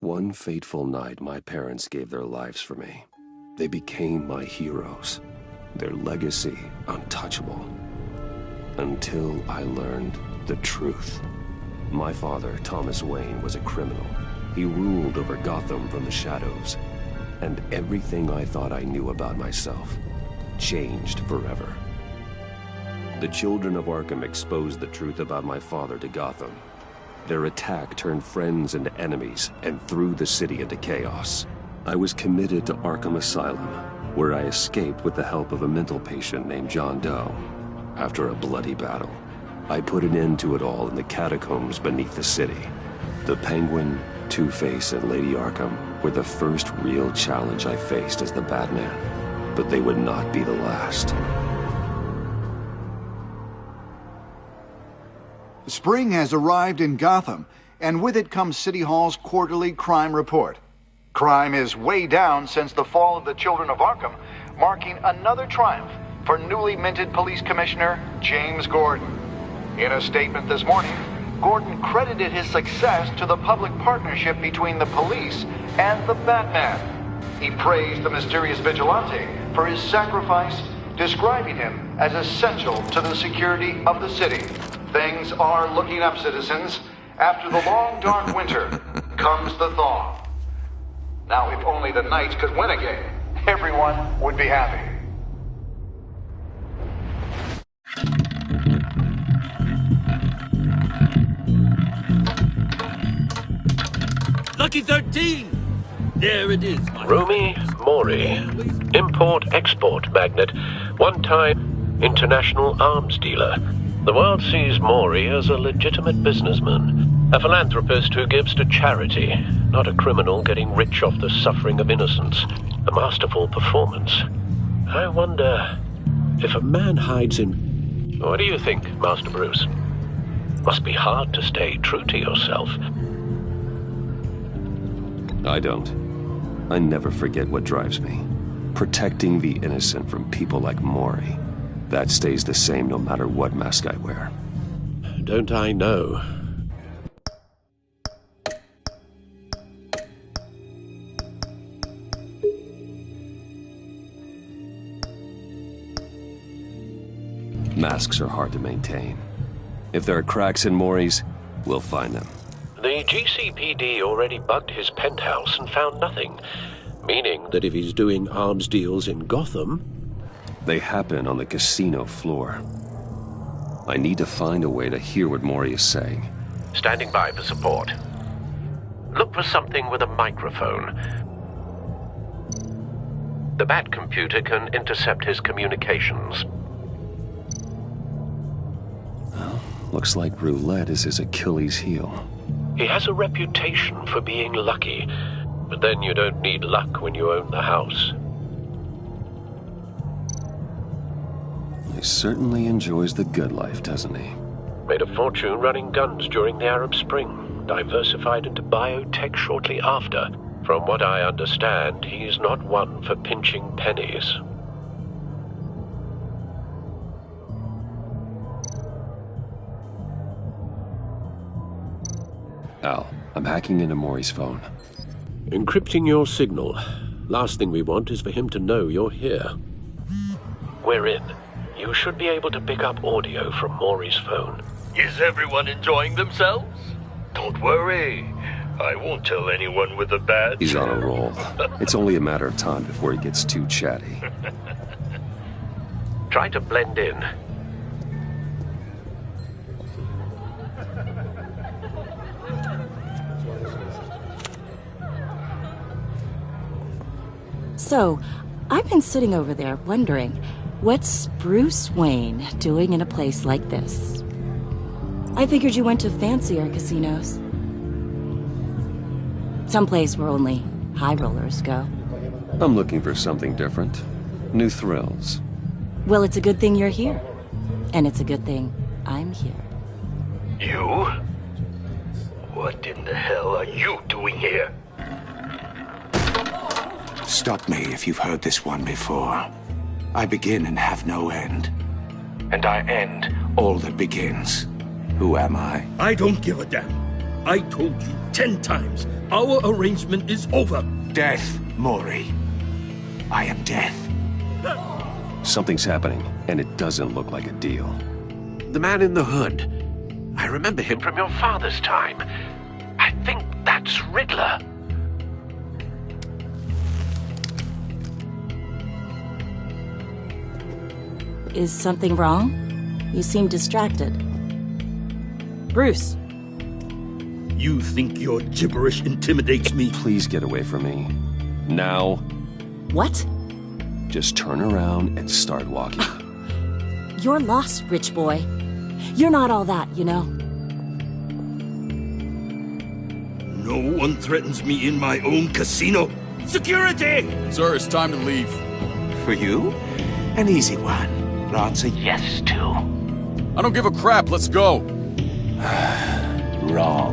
One fateful night, my parents gave their lives for me. They became my heroes, their legacy untouchable. Until I learned the truth. My father, Thomas Wayne, was a criminal. He ruled over Gotham from the shadows. And everything I thought I knew about myself changed forever. The children of Arkham exposed the truth about my father to Gotham. Their attack turned friends into enemies and threw the city into chaos. I was committed to Arkham Asylum, where I escaped with the help of a mental patient named John Doe. After a bloody battle, I put an end to it all in the catacombs beneath the city. The Penguin, Two-Face, and Lady Arkham were the first real challenge I faced as the Batman, but they would not be the last. Spring has arrived in Gotham, and with it comes City Hall's quarterly crime report. Crime is way down since the fall of the Children of Arkham, marking another triumph for newly minted Police Commissioner James Gordon. In a statement this morning, Gordon credited his success to the public partnership between the police and the Batman. He praised the mysterious vigilante for his sacrifice, describing him as essential to the security of the city. Things are looking up, citizens. After the long, dark winter comes the thaw. Now, if only the Knights could win again, everyone would be happy. Lucky 13! There it is, my Rumi Mori, import-export magnate, one-time international arms dealer. The world sees Mori as a legitimate businessman, a philanthropist who gives to charity, not a criminal getting rich off the suffering of innocence. A masterful performance. I wonder if a man hides in... What do you think, Master Bruce? Must be hard to stay true to yourself. I don't. I never forget what drives me. Protecting the innocent from people like Mori. That stays the same no matter what mask I wear. Don't I know? Masks are hard to maintain. If there are cracks in Mori's, we'll find them. The GCPD already bugged his penthouse and found nothing, meaning that if he's doing arms deals in Gotham... They happen on the casino floor. I need to find a way to hear what Mori is saying. Standing by for support. Look for something with a microphone. The Bat computer can intercept his communications. Well, looks like roulette is his Achilles heel. He has a reputation for being lucky, but then you don't need luck when you own the house. He certainly enjoys the good life, doesn't he? Made a fortune running guns during the Arab Spring, diversified into biotech shortly after. From what I understand, he's not one for pinching pennies. Al, I'm hacking into Mori's phone. Encrypting your signal. Last thing we want is for him to know you're here. We're in. You should be able to pick up audio from Mori's phone. Is everyone enjoying themselves? Don't worry. I won't tell anyone with a badge. He's on a roll. It's only a matter of time before he gets too chatty. Try to blend in. So, I've been sitting over there wondering, what's Bruce Wayne doing in a place like this? I figured you went to fancier casinos. Someplace where only high rollers go. I'm looking for something different. New thrills. Well, it's a good thing you're here. And it's a good thing I'm here. You? What in the hell are you doing here? Stop me if you've heard this one before. I begin and have no end. And I end all that begins. Who am I? I don't give a damn. I told you 10 times, our arrangement is over. Death, Mori. I am death. Something's happening, and it doesn't look like a deal. The man in the hood. I remember him from your father's time. I think that's Riddler. Is something wrong? You seem distracted. Bruce. You think your gibberish intimidates me? Please get away from me. Now. What? Just turn around and start walking. You're lost, rich boy. You're not all that, you know. No one threatens me in my own casino. Security! Sir, it's time to leave. For you? An easy one. Answer yes to. I don't give a crap, let's go. Wrong.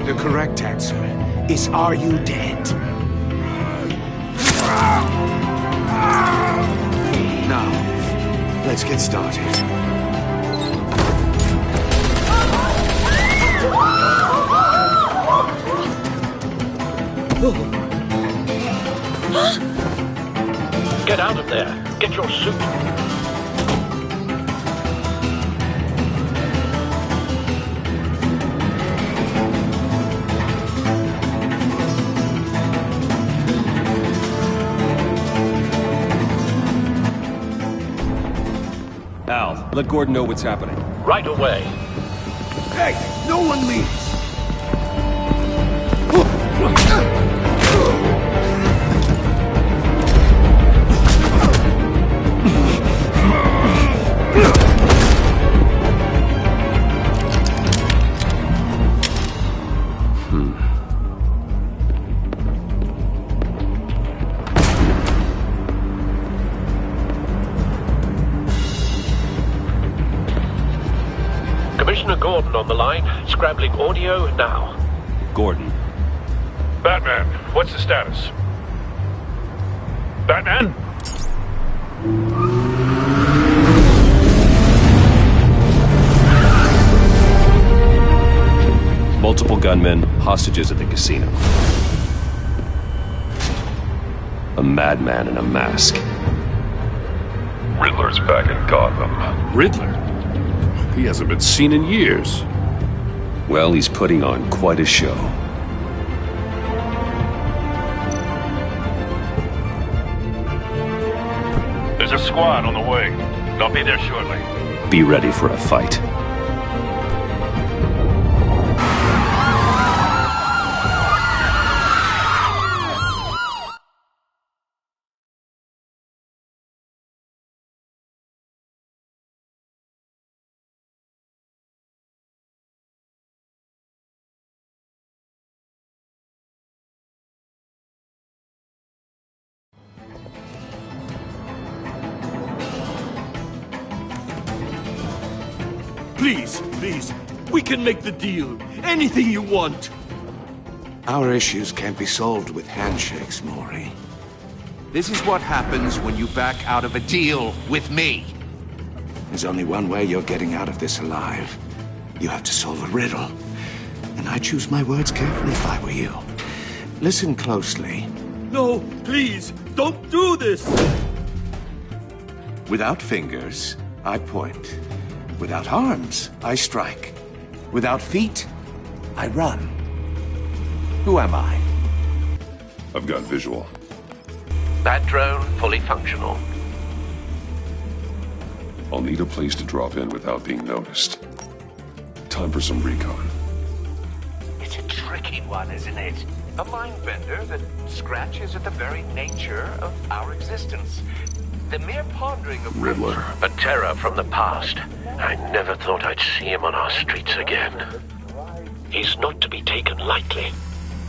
The correct answer is, are you dead? Now, let's get started. Get out of there. Get your suit. Al, let Gordon know what's happening. Right away. Hey, no one leaves! Commissioner Gordon on the line, scrambling audio now. Gordon. Batman, what's the status? Batman? Multiple gunmen, hostages at the casino. A madman in a mask. Riddler's back in Gotham. Riddler? He hasn't been seen in years. Well, he's putting on quite a show. There's a squad on the way. They'll be there shortly. Be ready for a fight. Please, please, we can make the deal. Anything you want. Our issues can't be solved with handshakes, Mori. This is what happens when you back out of a deal with me. There's only one way you're getting out of this alive. You have to solve a riddle. And I choose my words carefully if I were you. Listen closely. No, please, don't do this. Without fingers, I point. Without arms, I strike. Without feet, I run. Who am I? I've got visual. That drone fully functional. I'll need a place to drop in without being noticed. Time for some recon. It's a tricky one, isn't it? A mind bender that scratches at the very nature of our existence. The mere pondering of Riddler. A terror from the past. I never thought I'd see him on our streets again. He's not to be taken lightly.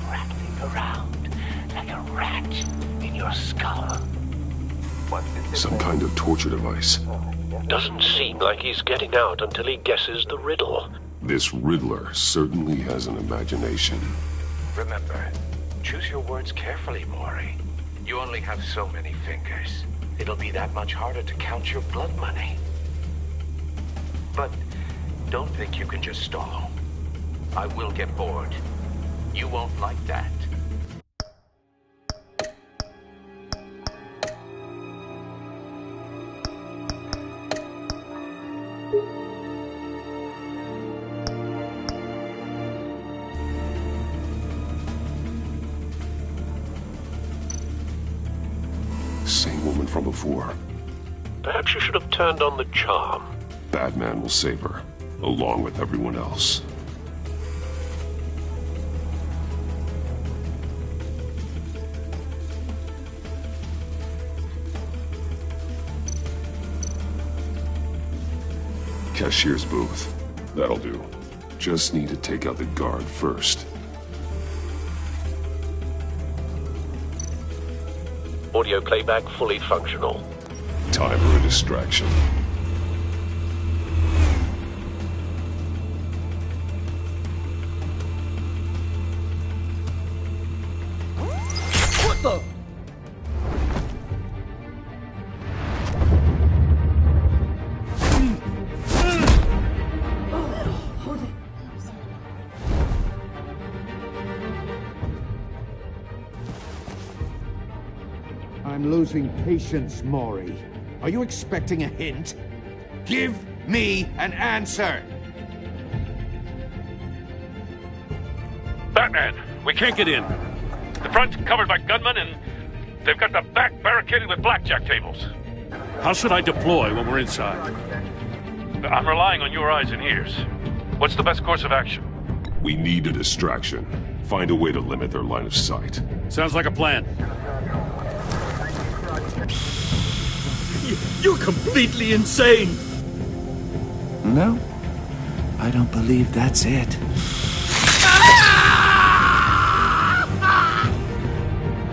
rattling around like a rat in your skull. Some kind of torture device. Doesn't seem like he's getting out until he guesses the riddle. This Riddler certainly has an imagination. Remember, choose your words carefully, Mori. You only have so many fingers. It'll be that much harder to count your blood money. But don't think you can just stall. I will get bored. You won't like that. Same woman from before. Perhaps you should have turned on the charm. Batman will save her, along with everyone else. Cashier's booth. That'll do. Just need to take out the guard first. Audio playback fully functional. Time for a distraction. What the? I'm losing patience, Maury. Are you expecting a hint? Give me an answer! Batman, we can't get in. The front's covered by gunmen, and they've got the back barricaded with blackjack tables. How should I deploy when we're inside? I'm relying on your eyes and ears. What's the best course of action? We need a distraction. Find a way to limit their line of sight. Sounds like a plan. You're completely insane! No, I don't believe that's it.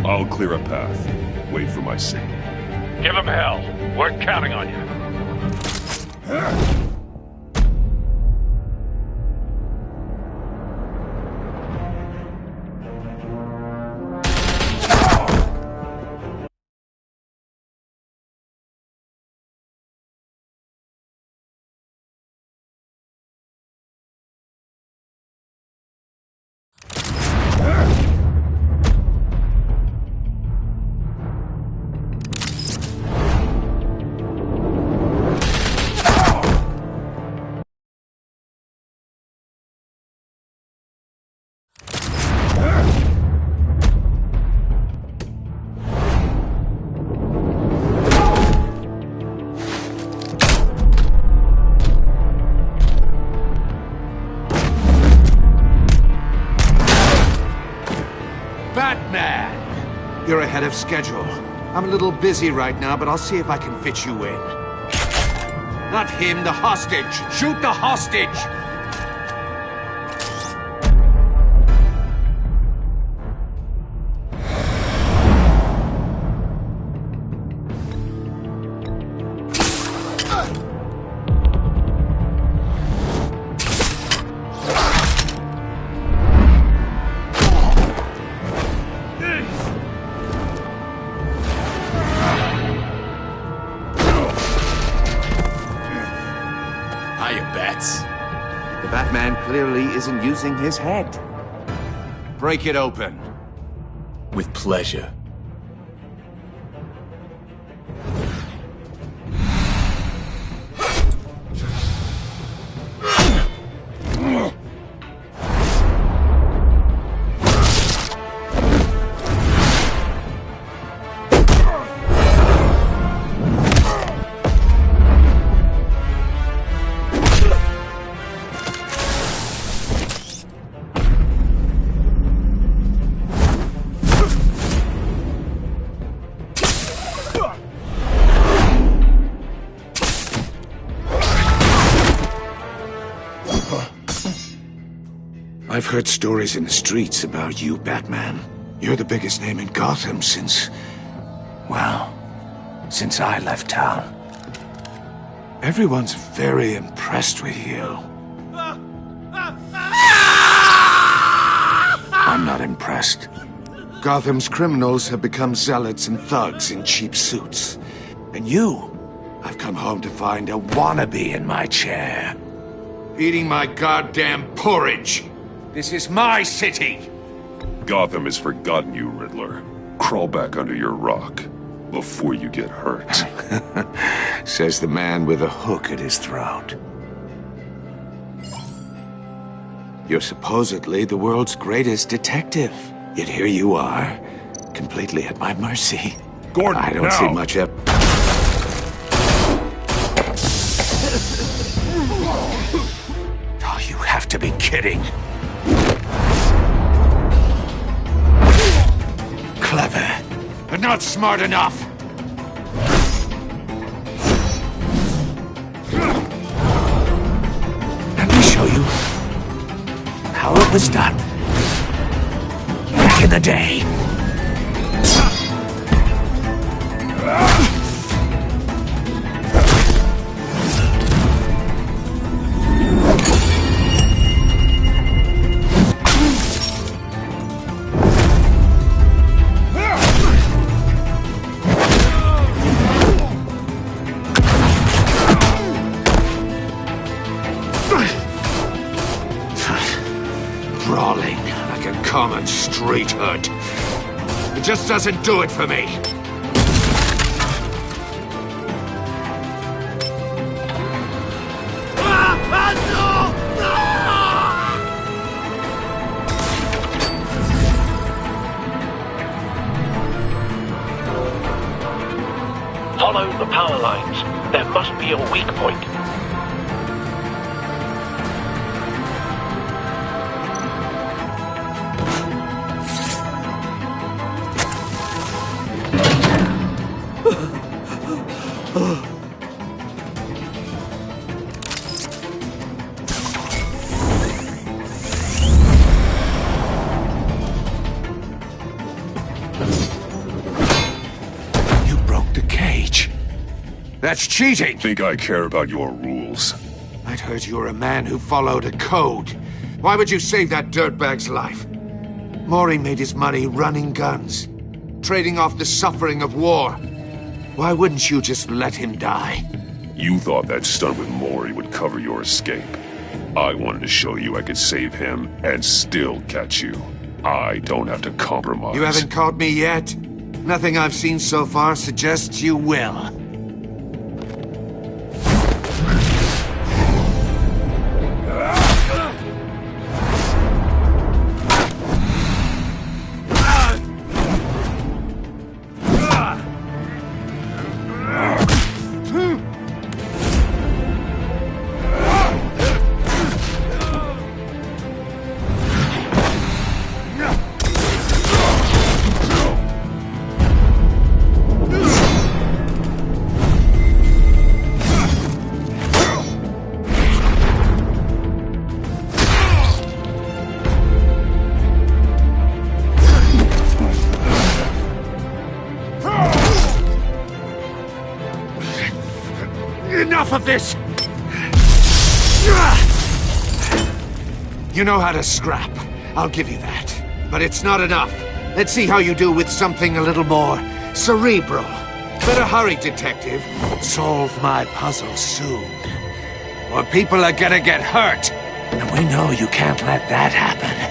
I'll clear a path. Wait for my signal. Give them hell. We're counting on you. Batman! You're ahead of schedule. I'm a little busy right now, but I'll see if I can fit you in. Not him, the hostage! Shoot the hostage! The Batman clearly isn't using his head. Break it open. With pleasure. I've heard stories in the streets about you, Batman. You're the biggest name in Gotham since... well, since I left town. Everyone's very impressed with you. I'm not impressed. Gotham's criminals have become zealots and thugs in cheap suits. And you, I've come home to find a wannabe in my chair. Eating my goddamn porridge. This is my city! Gotham has forgotten you, Riddler. Crawl back under your rock before you get hurt. Says the man with a hook at his throat. You're supposedly the world's greatest detective. Yet here you are, completely at my mercy. Gordon, I don't see much of... Oh, you have to be kidding. Clever, but not smart enough. Let me show you how it was done back in the day. Brawling like a common street hood. It just doesn't do it for me. Follow the power lines. There must be a weak point. You broke the cage. That's cheating! Think I care about your rules? I'd heard you were a man who followed a code. Why would you save that dirtbag's life? Mori made his money running guns, trading off the suffering of war. Why wouldn't you just let him die? You thought that stunt with Mori would cover your escape. I wanted to show you I could save him and still catch you. I don't have to compromise. You haven't caught me yet? Nothing I've seen so far suggests you will. Enough of this! You know how to scrap. I'll give you that. But it's not enough. Let's see how you do with something a little more cerebral. Better hurry, detective. Solve my puzzle soon. Or people are gonna get hurt. And we know you can't let that happen.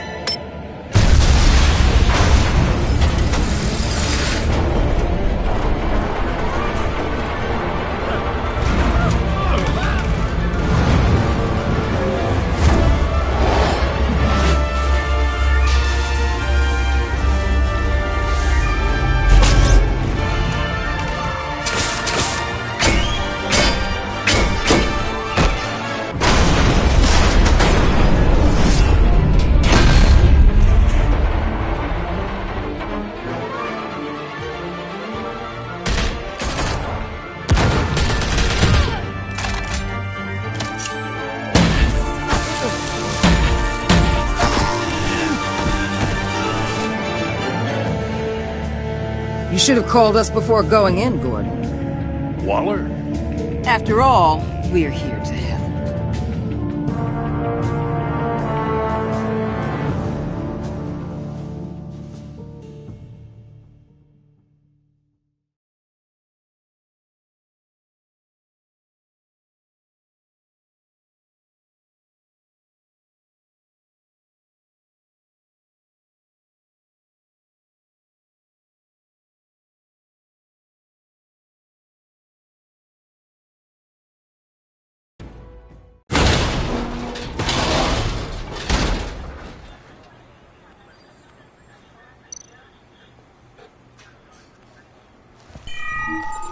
You should have called us before going in, Gordon. Waller? After all, we're here to help.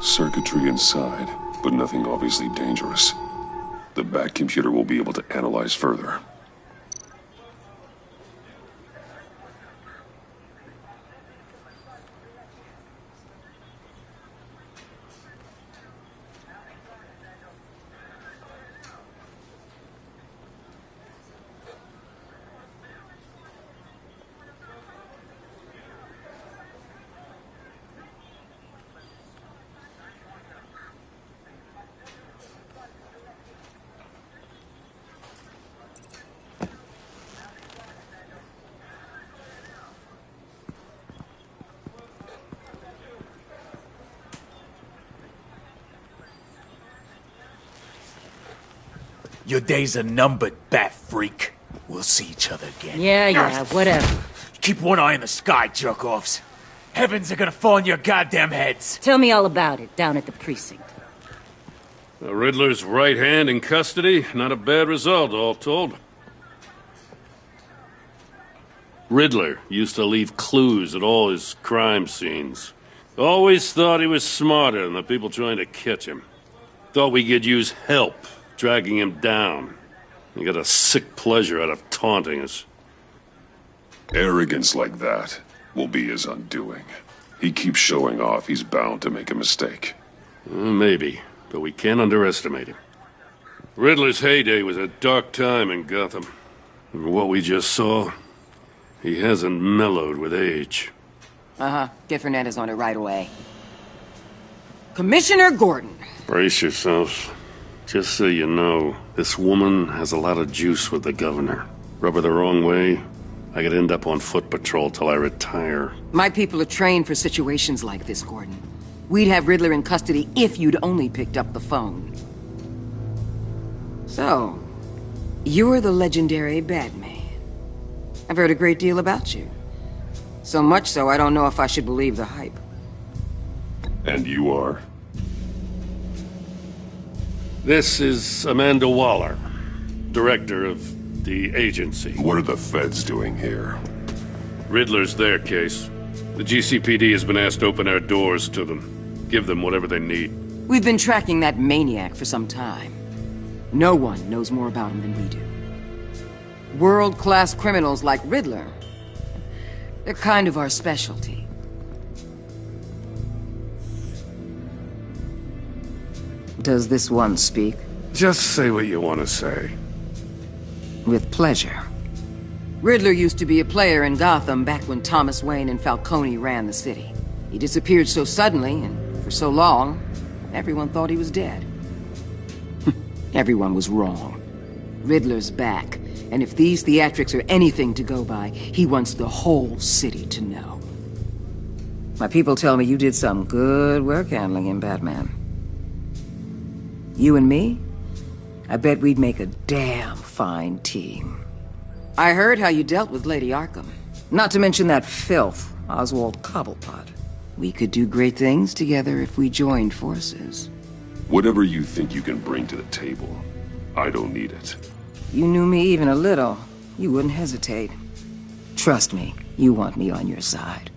Circuitry inside, but nothing obviously dangerous. The back computer will be able to analyze further. Your days are numbered, bat freak. We'll see each other again. Yeah, whatever. Keep one eye in the sky, jerk-offs. Heavens are gonna fall on your goddamn heads. Tell me all about it down at the precinct. The Riddler's right hand in custody. Not a bad result, all told. Riddler used to leave clues at all his crime scenes. Always thought he was smarter than the people trying to catch him. Thought we could use help dragging him down. He got a sick pleasure out of taunting us. Arrogance like that will be his undoing. He keeps showing off, he's bound to make a mistake. Maybe, but we can't underestimate him. Riddler's heyday was a dark time in Gotham. And what we just saw, he hasn't mellowed with age. Get Fernandez on it right away. Commissioner Gordon. Brace yourselves. Just so you know, this woman has a lot of juice with the governor. Rub her the wrong way, I could end up on foot patrol till I retire. My people are trained for situations like this, Gordon. We'd have Riddler in custody if you'd only picked up the phone. So, you're the legendary Batman. I've heard a great deal about you. So much so, I don't know if I should believe the hype. And you are? This is Amanda Waller, director of the agency. What are the feds doing here? Riddler's their case. The GCPD has been asked to open our doors to them. Give them whatever they need. We've been tracking that maniac for some time. No one knows more about him than we do. World-class criminals like Riddler, they're kind of our specialty. Does this one speak? Just say what you want to say. With pleasure. Riddler used to be a player in Gotham back when Thomas Wayne and Falcone ran the city. He disappeared so suddenly and for so long, everyone thought he was dead. Everyone was wrong. Riddler's back, and if these theatrics are anything to go by, he wants the whole city to know. My people tell me you did some good work handling him, Batman. You and me? I bet we'd make a damn fine team. I heard how you dealt with Lady Arkham. Not to mention that filth, Oswald Cobblepot. We could do great things together if we joined forces. Whatever you think you can bring to the table, I don't need it. You knew me even a little, you wouldn't hesitate. Trust me, you want me on your side.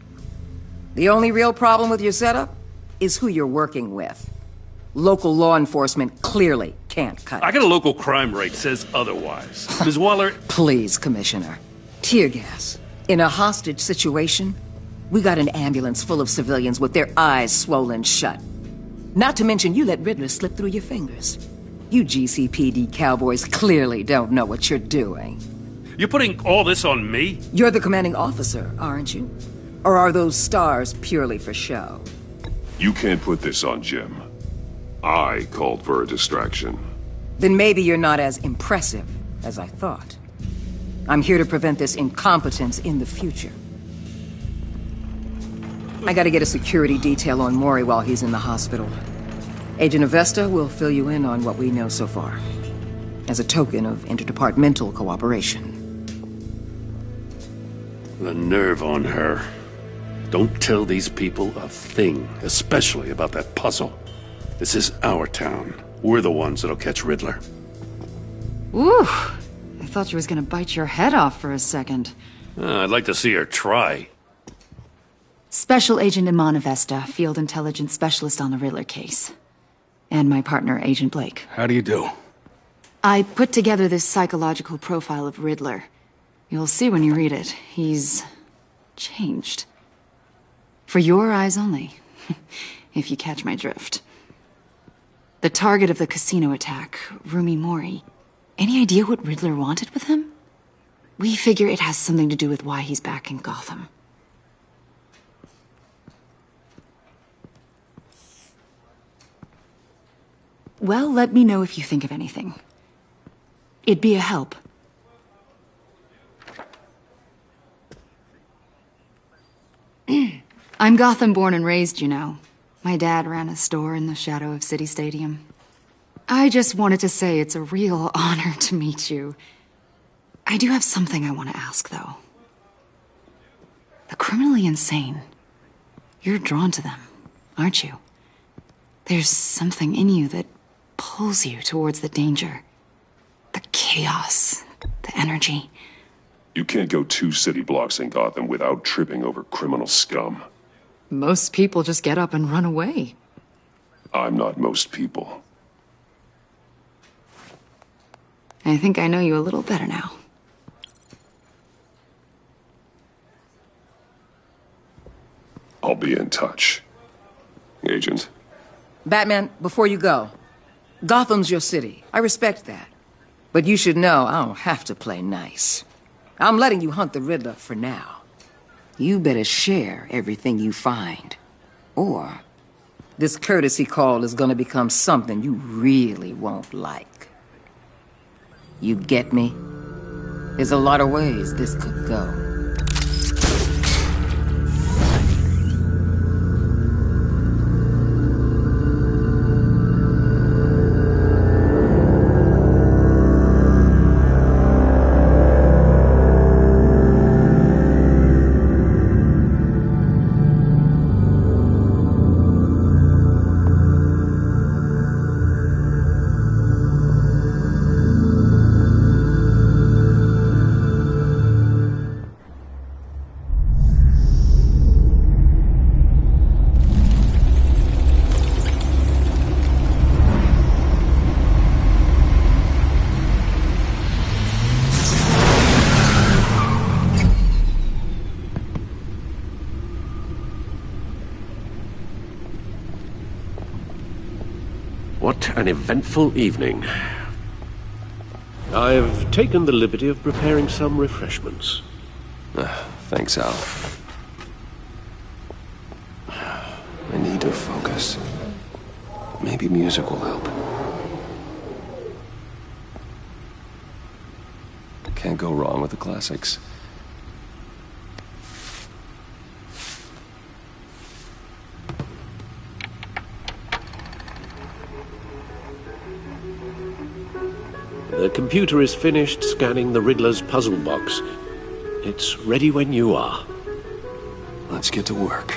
The only real problem with your setup is who you're working with. Local law enforcement clearly can't cut it. I got a local crime rate says otherwise. Ms. Waller... Please, Commissioner. Tear gas. In a hostage situation, we got an ambulance full of civilians with their eyes swollen shut. Not to mention you let Riddler slip through your fingers. You GCPD cowboys clearly don't know what you're doing. You're putting all this on me? You're the commanding officer, aren't you? Or are those stars purely for show? You can't put this on Jim. I called for a distraction. Then maybe you're not as impressive as I thought. I'm here to prevent this incompetence in the future. I gotta get a security detail on Mori while he's in the hospital. Agent Avesta will fill you in on what we know so far, as a token of interdepartmental cooperation. The nerve on her. Don't tell these people a thing, especially about that puzzle. This is our town. We're the ones that'll catch Riddler. Ooh, I thought she was gonna bite your head off for a second. I'd like to see her try. Special Agent Iman Avesta, Field Intelligence Specialist on the Riddler case. And my partner, Agent Blake. How do you do? I put together this psychological profile of Riddler. You'll see when you read it. He's changed. For your eyes only, if you catch my drift. The target of the casino attack, Rumi Mori. Any idea what Riddler wanted with him? We figure it has something to do with why he's back in Gotham. Well, let me know if you think of anything. It'd be a help. I'm Gotham born and raised, you know. My dad ran a store in the shadow of City Stadium. I just wanted to say it's a real honor to meet you. I do have something I want to ask, though. The criminally insane. You're drawn to them, aren't you? There's something in you that pulls you towards the danger. The chaos, the energy. You can't go 2 city blocks in Gotham without tripping over criminal scum. Most people just get up and run away. I'm not most people. I think I know you a little better now. I'll be in touch. Agent. Batman, before you go, Gotham's your city. I respect that. But you should know I don't have to play nice. I'm letting you hunt the Riddler for now. You better share everything you find. Or this courtesy call is gonna become something you really won't like. You get me? There's a lot of ways this could go. What an eventful evening. I've taken the liberty of preparing some refreshments. Thanks, Al. I need to focus. Maybe music will help. Can't go wrong with the classics. The computer is finished scanning the Riddler's puzzle box. It's ready when you are. Let's get to work.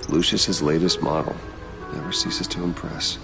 Lucius's latest model never ceases to impress.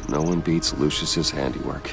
No one beats Lucius's handiwork.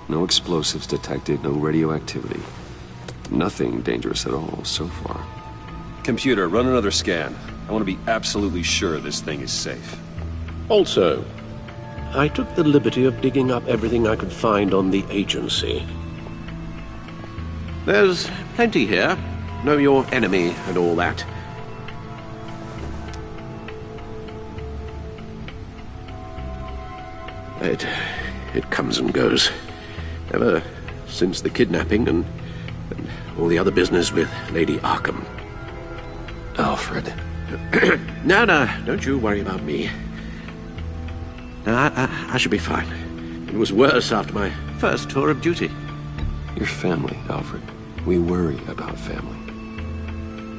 No explosives detected, no radioactivity. Nothing dangerous at all so far. Computer, run another scan. I want to be absolutely sure this thing is safe. Also, I took the liberty of digging up everything I could find on the agency. There's plenty here. Know your enemy and all that. It comes and goes. Ever since the kidnapping and all the other business with Lady Arkham. Alfred. No, don't you worry about me. No, I should be fine. It was worse after my first tour of duty. Your family, Alfred. We worry about family.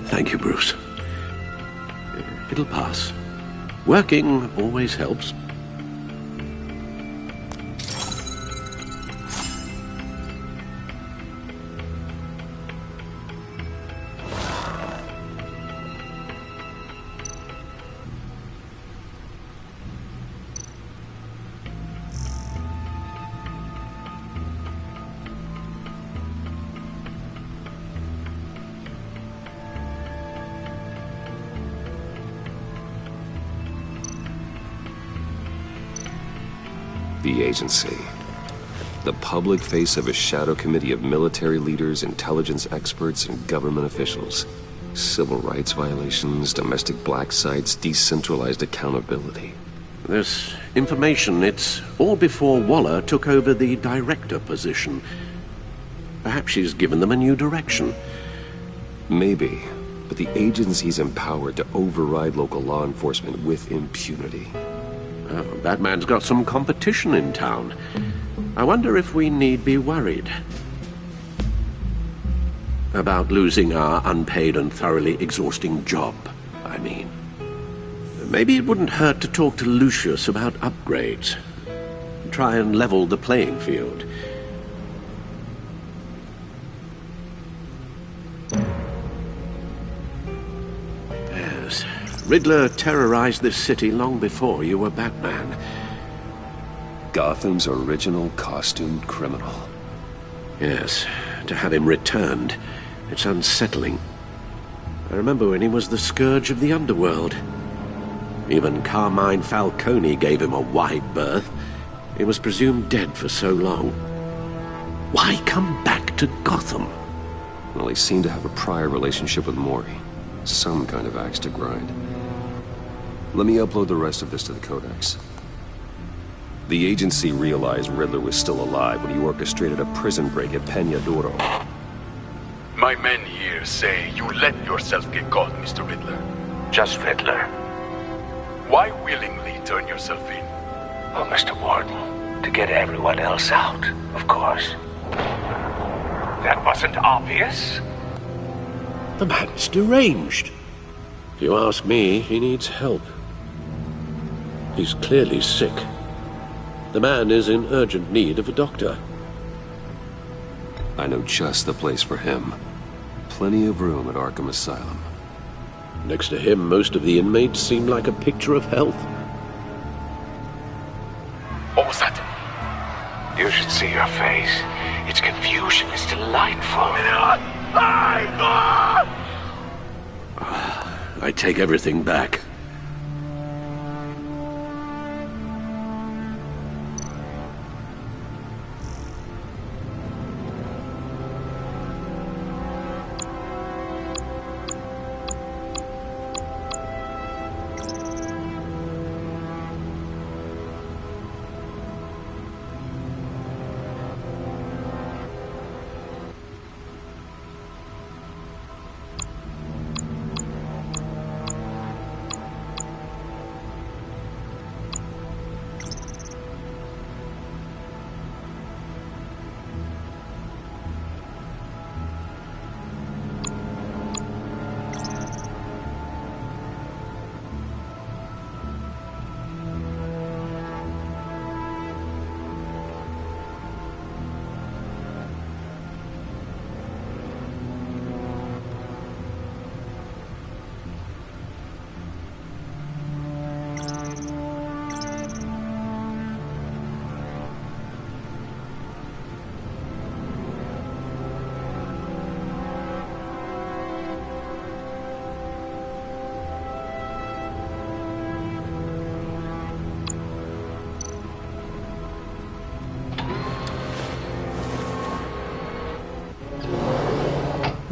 Thank you, Bruce. It'll pass. Working always helps. The agency. The public face of a shadow committee of military leaders, intelligence experts, and government officials. Civil rights violations, domestic black sites, decentralized accountability. This information, it's all before Waller took over the director position. Perhaps she's given them a new direction. Maybe, but the agency's empowered to override local law enforcement with impunity. Batman's got some competition in town. I wonder if we need be worried about losing our unpaid and thoroughly exhausting job, I mean. Maybe it wouldn't hurt to talk to Lucius about upgrades. Try and level the playing field. Yes, Riddler terrorized this city long before you were Batman. Gotham's original costumed criminal. Yes, to have him returned, it's unsettling. I remember when he was the scourge of the underworld. Even Carmine Falcone gave him a wide berth. He was presumed dead for so long. Why come back to Gotham? Well, he seemed to have a prior relationship with Mori. Some kind of axe to grind. Let me upload the rest of this to the Codex. The agency realized Riddler was still alive when he orchestrated a prison break at Peña Duro. My men here say you let yourself get caught, Mr. Riddler. Just Riddler. Why willingly turn yourself in? Oh, Mr. Warden, to get everyone else out, of course. That wasn't obvious? The man's deranged. If you ask me, he needs help. He's clearly sick. The man is in urgent need of a doctor. I know just the place for him. Plenty of room at Arkham Asylum. Next to him, most of the inmates seem like a picture of health. What was that? You should see your face. Its confusion is delightful. I take everything back.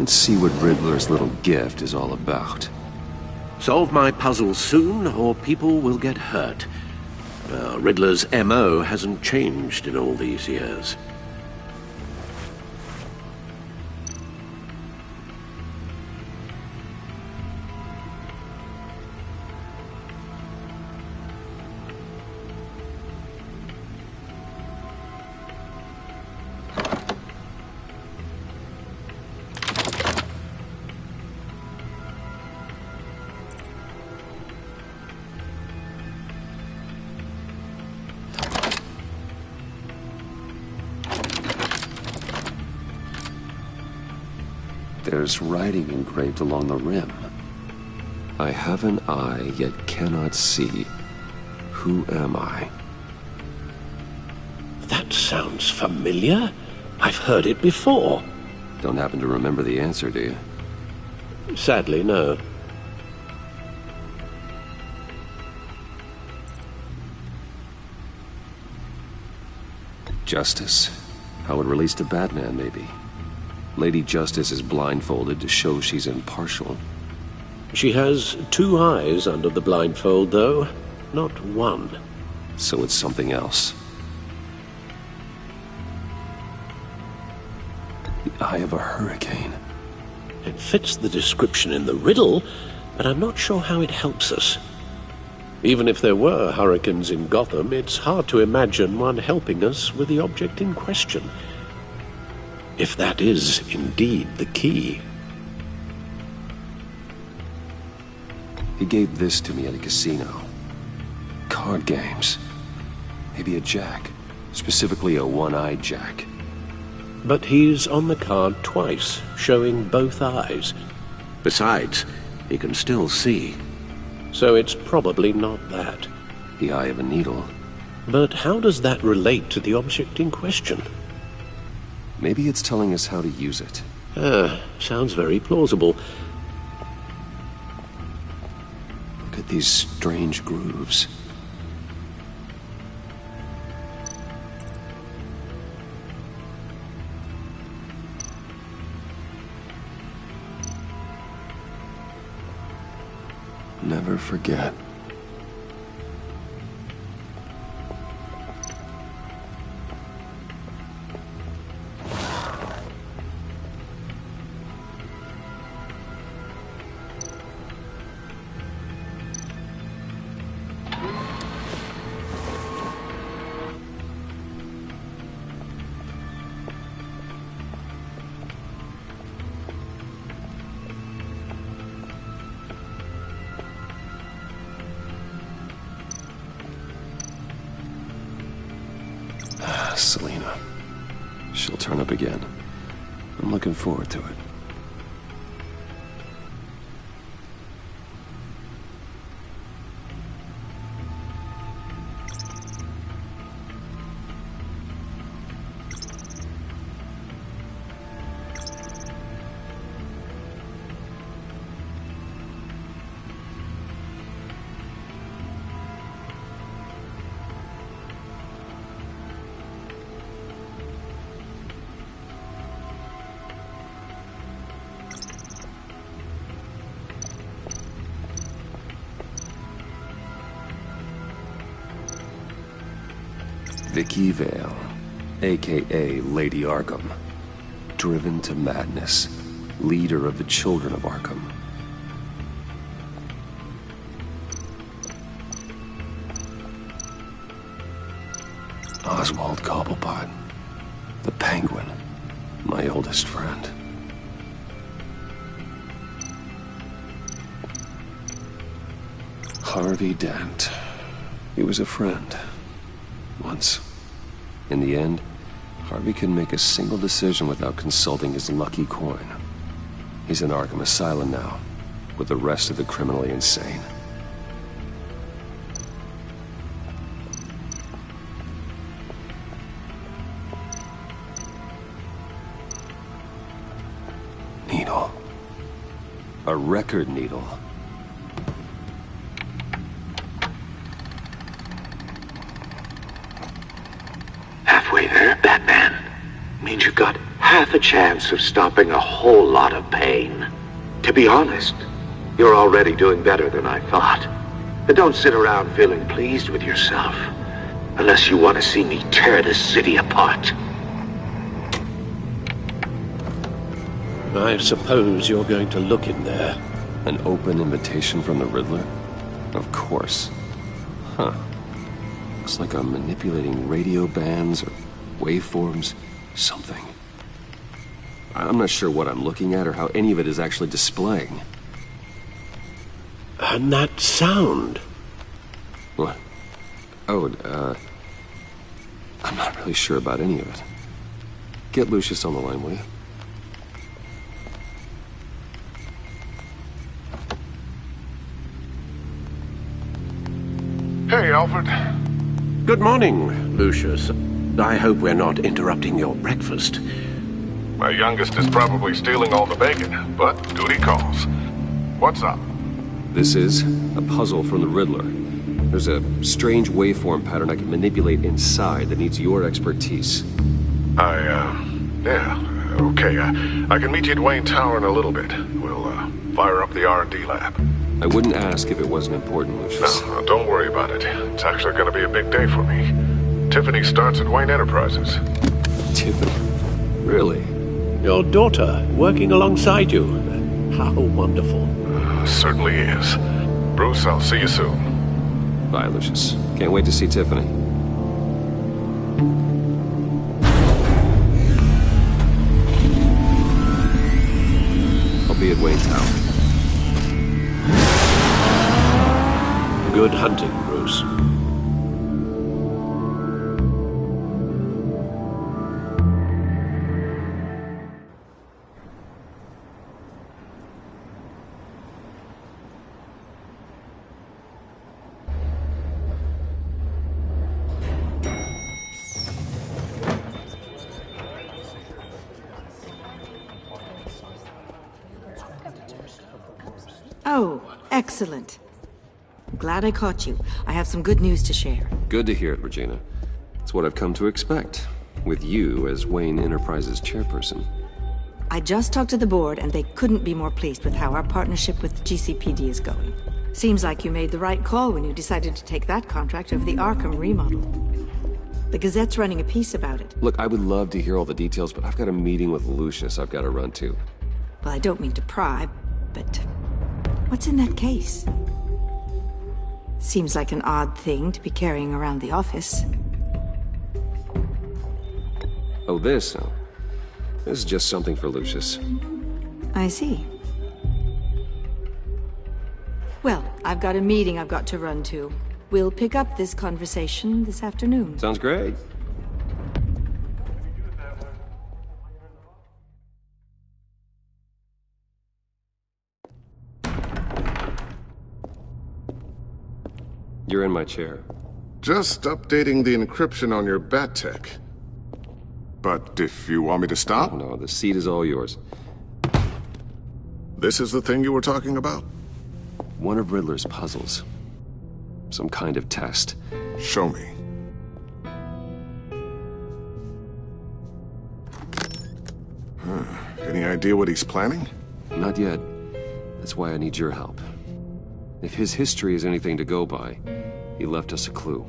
Let's see what Riddler's little gift is all about. Solve my puzzle soon, or people will get hurt. Riddler's M.O. hasn't changed in all these years. There's writing engraved along the rim. I have an eye, yet cannot see. Who am I? That sounds familiar. I've heard it before. Don't happen to remember the answer, do you? Sadly, no. Justice? How it relates to Batman, maybe. Lady Justice is blindfolded to show she's impartial. She has 2 eyes under the blindfold, though, not 1. So it's something else. The eye of a hurricane. It fits the description in the riddle, but I'm not sure how it helps us. Even if there were hurricanes in Gotham, it's hard to imagine one helping us with the object in question. If that is indeed the key. He gave this to me at a casino. Card games. Maybe a jack. Specifically a one-eyed jack. But he's on the card twice, showing both eyes. Besides, he can still see. So it's probably not that. The eye of a needle. But how does that relate to the object in question? Maybe it's telling us how to use it. Sounds very plausible. Look at these strange grooves. Never forget. Selina. She'll turn up again. I'm looking forward to it. Vicky Vale, a.k.a. Lady Arkham. Driven to madness. Leader of the Children of Arkham. Oswald Cobblepot. The Penguin. My oldest friend. Harvey Dent. He was a friend. Once. In the end, Harvey couldn't make a single decision without consulting his lucky coin. He's in Arkham Asylum now, with the rest of the criminally insane. Needle. A record needle. Halfway there, Batman. Means you've got half a chance of stopping a whole lot of pain. To be honest, you're already doing better than I thought. But don't sit around feeling pleased with yourself, unless you want to see me tear this city apart. I suppose you're going to look in there. An open invitation from the Riddler? Of course. Huh. Looks like I'm manipulating radio bands or waveforms. Something. I'm not sure what I'm looking at or how any of it is actually displaying. And that sound? What? Oh, I'm not really sure about any of it. Get Lucius on the line, will you? Hey, Alfred. Good morning, Lucius. I hope we're not interrupting your breakfast. My youngest is probably stealing all the bacon, but duty calls. What's up? This is a puzzle from the Riddler. There's a strange waveform pattern I can manipulate inside that needs your expertise. Yeah, okay. I can meet you at Wayne Tower in a little bit. We'll, fire up the R&D lab. I wouldn't ask if it wasn't important, Lucius. No, don't worry about it. It's actually gonna be a big day for me. Tiffany starts at Wayne Enterprises. Tiffany? Really? Your daughter, working alongside you. How wonderful. Certainly is. Bruce, I'll see you soon. Bye, Lucius. Can't wait to see Tiffany. I'll be at Wayne Tower. Good hunting, Bruce. Oh, excellent. Glad I caught you. I have some good news to share. Good to hear it, Regina. It's what I've come to expect, with you as Wayne Enterprises chairperson. I just talked to the board, and they couldn't be more pleased with how our partnership with GCPD is going. Seems like you made the right call when you decided to take that contract over the Arkham remodel. The Gazette's running a piece about it. Look, I would love to hear all the details, but I've got a meeting with Lucius I've got to run to. Well, I don't mean to pry, but what's in that case? Seems like an odd thing to be carrying around the office. Oh, this? Oh. This is just something for Lucius. I see. Well, I've got a meeting I've got to run to. We'll pick up this conversation this afternoon. Sounds great. You're in my chair. Just updating the encryption on your bat tech. But if you want me to stop? Oh, no, the seat is all yours. This is the thing you were talking about? One of Riddler's puzzles. Some kind of test. Show me. Any idea what he's planning? Not yet. That's why I need your help. If his history is anything to go by, he left us a clue.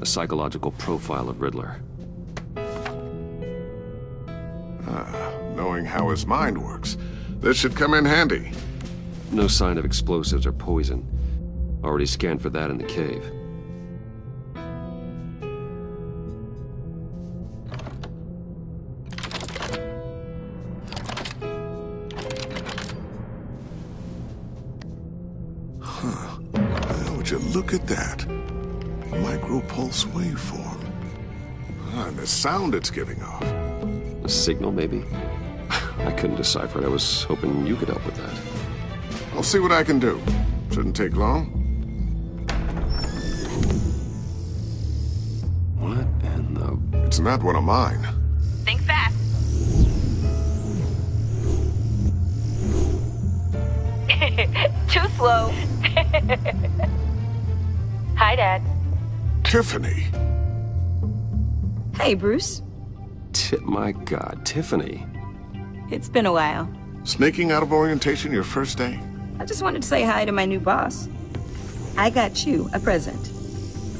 A psychological profile of Riddler. Knowing how his mind works, this should come in handy. No sign of explosives or poison. Already scanned for that in the cave. Would you look at that? A micropulse waveform. And the sound it's giving off. A signal, maybe? I couldn't decipher it. I was hoping you could help with that. I'll see what I can do. Shouldn't take long. What in the... It's not one of mine. Think fast. Too slow. Hi, Dad. Tiffany. Hey, Bruce. My God, Tiffany. It's been a while. Sneaking out of orientation your first day? I just wanted to say hi to my new boss. I got you a present.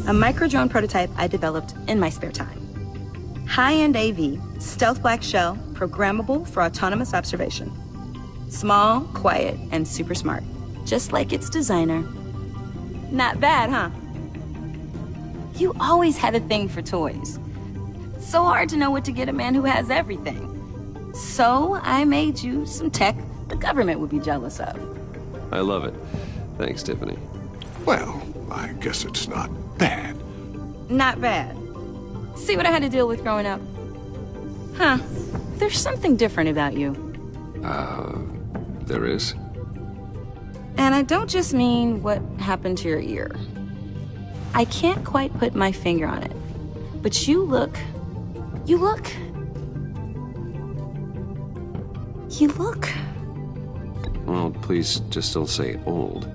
A micro-drone prototype I developed in my spare time. High-end AV, stealth black shell, programmable for autonomous observation. Small, quiet, and super smart. Just like its designer. Not bad, huh? You always had a thing for toys. It's so hard to know what to get a man who has everything. So I made you some tech the government would be jealous of. I love it. Thanks, Tiffany. Well, I guess it's not bad. Not bad. See what I had to deal with growing up? Huh. There's something different about you. There is? And I don't just mean what happened to your ear. I can't quite put my finger on it. But you look... Well, please just don't say old.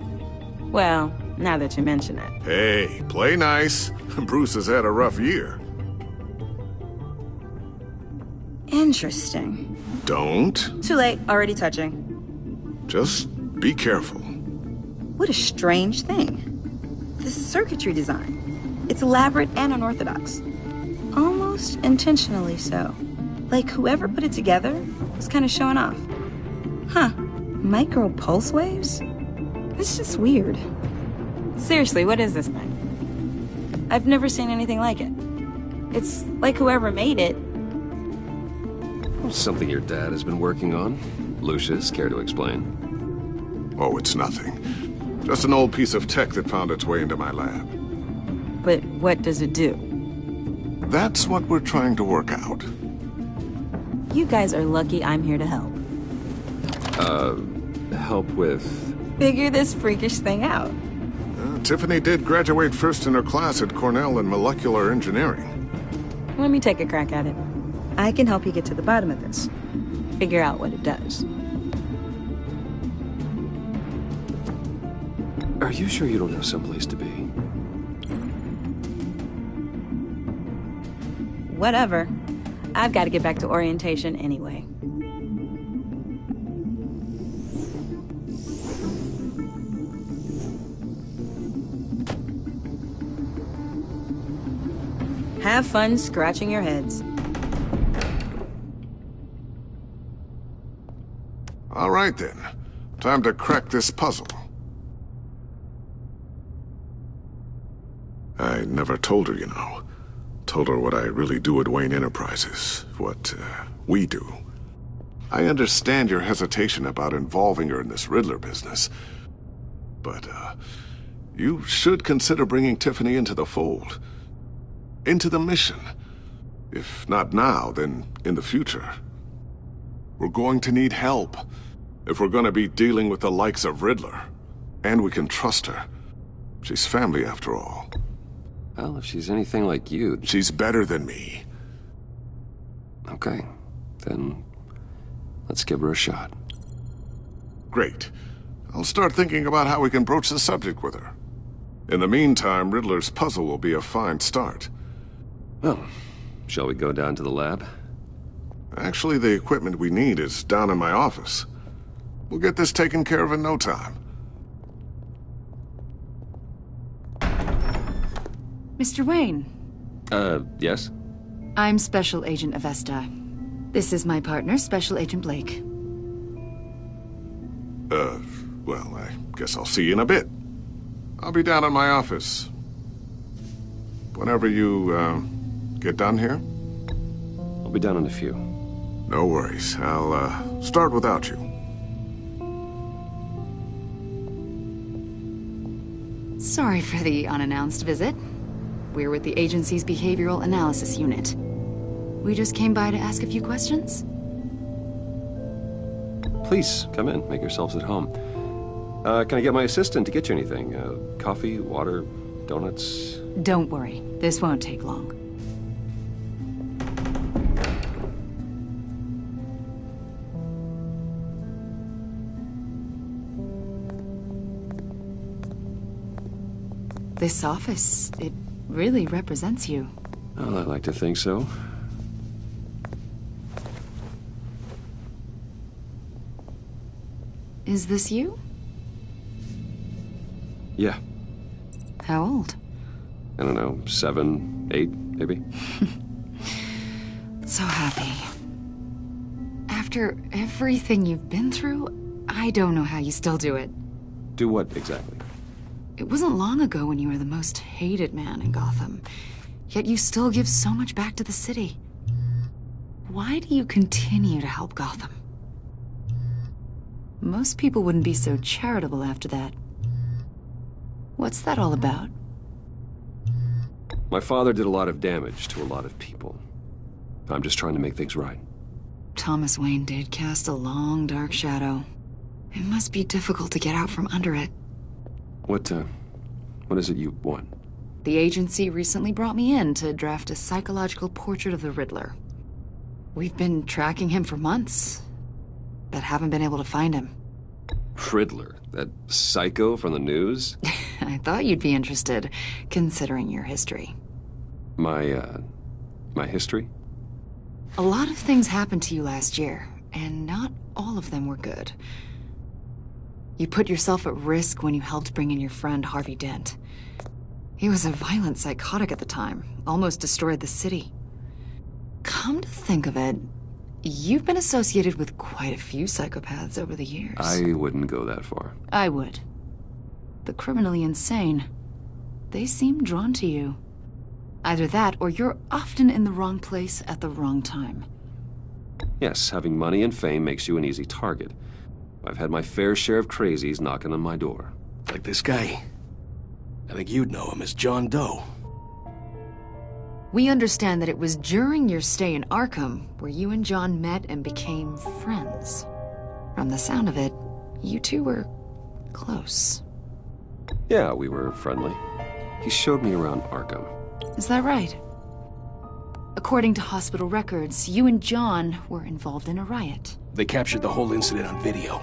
Well, now that you mention it. Hey, play nice. Bruce has had a rough year. Interesting. Don't. Too late, already touching. Just be careful. What a strange thing. The circuitry design. It's elaborate and unorthodox. Almost intentionally so. Like whoever put it together was kind of showing off. Huh. Micro pulse waves? It's just weird. Seriously, what is this thing? I've never seen anything like it. It's like whoever made it. Something your dad has been working on. Lucius, care to explain? Oh, it's nothing. Just an old piece of tech that found its way into my lab. But what does it do? That's what we're trying to work out. You guys are lucky I'm here to help. Help with... Figure this freakish thing out. Tiffany did graduate first in her class at Cornell in molecular engineering. Let me take a crack at it. I can help you get to the bottom of this. Figure out what it does. Are you sure you don't have someplace to be? Whatever. I've got to get back to orientation anyway. Have fun scratching your heads. All right, then. Time to crack this puzzle. I never told her, you know. Told her what I really do at Wayne Enterprises. What, we do. I understand your hesitation about involving her in this Riddler business. But, you should consider bringing Tiffany into the fold. Into the mission. If not now, then in the future. We're going to need help. If we're going to be dealing with the likes of Riddler. And we can trust her. She's family, after all. Well, if she's anything like you... She's better than me. Okay. Then... let's give her a shot. Great. I'll start thinking about how we can broach the subject with her. In the meantime, Riddler's puzzle will be a fine start. Well, shall we go down to the lab? Actually, the equipment we need is down in my office. We'll get this taken care of in no time. Mr. Wayne. Yes? I'm Special Agent Avesta. This is my partner, Special Agent Blake. Well, I guess I'll see you in a bit. I'll be down in my office. Whenever you, get done here? I'll be down in a few. No worries. I'll, start without you. Sorry for the unannounced visit. We're with the agency's Behavioral Analysis Unit. We just came by to ask a few questions. Please, come in. Make yourselves at home. Can I get my assistant to get you anything? Coffee, water, donuts? Don't worry. This won't take long. This office, it really represents you. Well, I like to think so. Is this you? Yeah. How old? I don't know, 7, 8, maybe? So happy. After everything you've been through, I don't know how you still do it. Do what, exactly? It wasn't long ago when you were the most hated man in Gotham, yet you still give so much back to the city. Why do you continue to help Gotham? Most people wouldn't be so charitable after that. What's that all about? My father did a lot of damage to a lot of people. I'm just trying to make things right. Thomas Wayne did cast a long, dark shadow. It must be difficult to get out from under it. What is it you want? The agency recently brought me in to draft a psychological portrait of the Riddler. We've been tracking him for months, but haven't been able to find him. Riddler? That psycho from the news? I thought you'd be interested, considering your history. My history? A lot of things happened to you last year, and not all of them were good. You put yourself at risk when you helped bring in your friend Harvey Dent. He was a violent psychotic at the time, almost destroyed the city. Come to think of it, you've been associated with quite a few psychopaths over the years. I wouldn't go that far. I would. The criminally insane. They seem drawn to you. Either that, or you're often in the wrong place at the wrong time. Yes, having money and fame makes you an easy target. I've had my fair share of crazies knocking on my door. Like this guy. I think you'd know him as John Doe. We understand that it was during your stay in Arkham where you and John met and became friends. From the sound of it, you two were close. Yeah, we were friendly. He showed me around Arkham. Is that right? According to hospital records, you and John were involved in a riot. They captured the whole incident on video.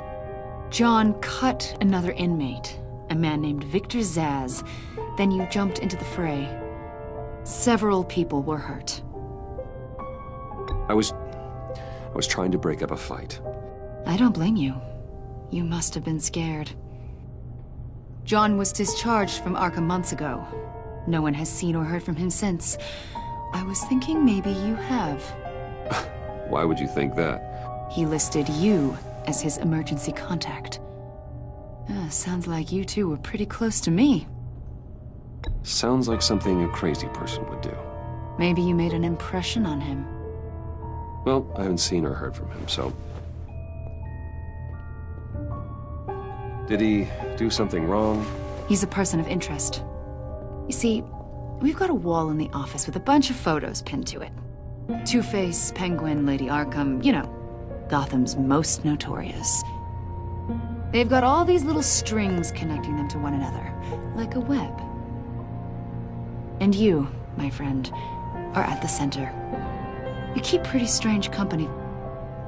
John cut another inmate, a man named Victor Zsasz. Then you jumped into the fray. Several people were hurt. I was trying to break up a fight. I don't blame you. You must have been scared. John was discharged from Arkham months ago. No one has seen or heard from him since. I was thinking maybe you have. Why would you think that? He listed you as his emergency contact. Sounds like you two were pretty close to me. Sounds like something a crazy person would do. Maybe you made an impression on him. Well, I haven't seen or heard from him, so... Did he do something wrong? He's a person of interest. You see, we've got a wall in the office with a bunch of photos pinned to it. Two-Face, Penguin, Lady Arkham, you know, Gotham's most notorious. They've got all these little strings connecting them to one another, like a web. And you, my friend, are at the center. You keep pretty strange company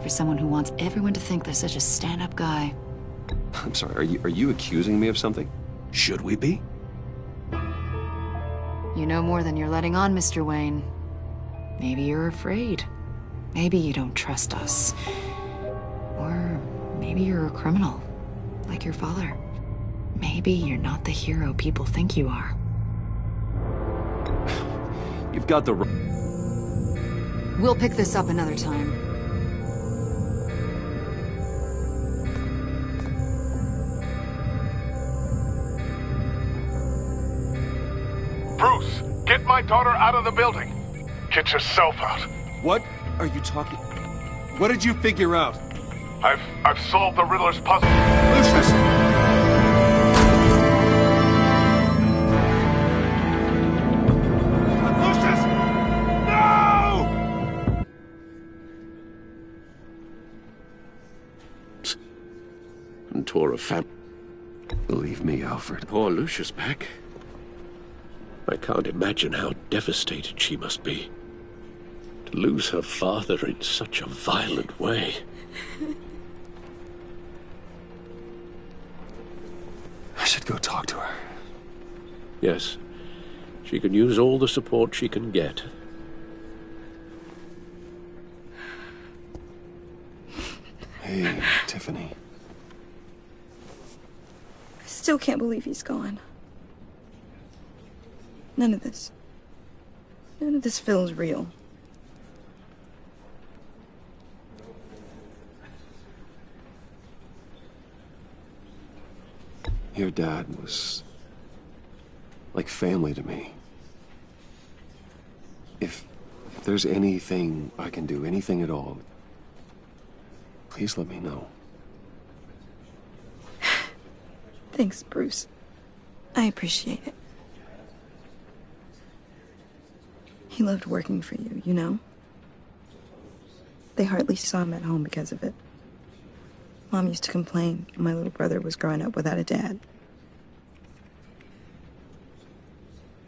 for someone who wants everyone to think they're such a stand-up guy. I'm sorry, are you accusing me of something? Should we be? You know more than you're letting on, Mr. Wayne. Maybe you're afraid. Maybe you don't trust us. Or maybe you're a criminal, like your father. Maybe you're not the hero people think you are. You've got the... We'll pick this up another time. Bruce, get my daughter out of the building. Get yourself out. What are you talking... What did you figure out? I've solved the Riddler's puzzle. Lucius! And tore a fat... Believe me, Alfred. Poor Lucius back. I can't imagine how devastated she must be. To lose her father in such a violent way. I should go talk to her. Yes. She can use all the support she can get. Hey, Tiffany. still can't believe he's gone. None of this feels real. Your dad was like family to me. If there's anything I can do, anything at all, please let me know. Thanks, Bruce. I appreciate it. He loved working for you, you know? They hardly saw him at home because of it. Mom used to complain my little brother was growing up without a dad.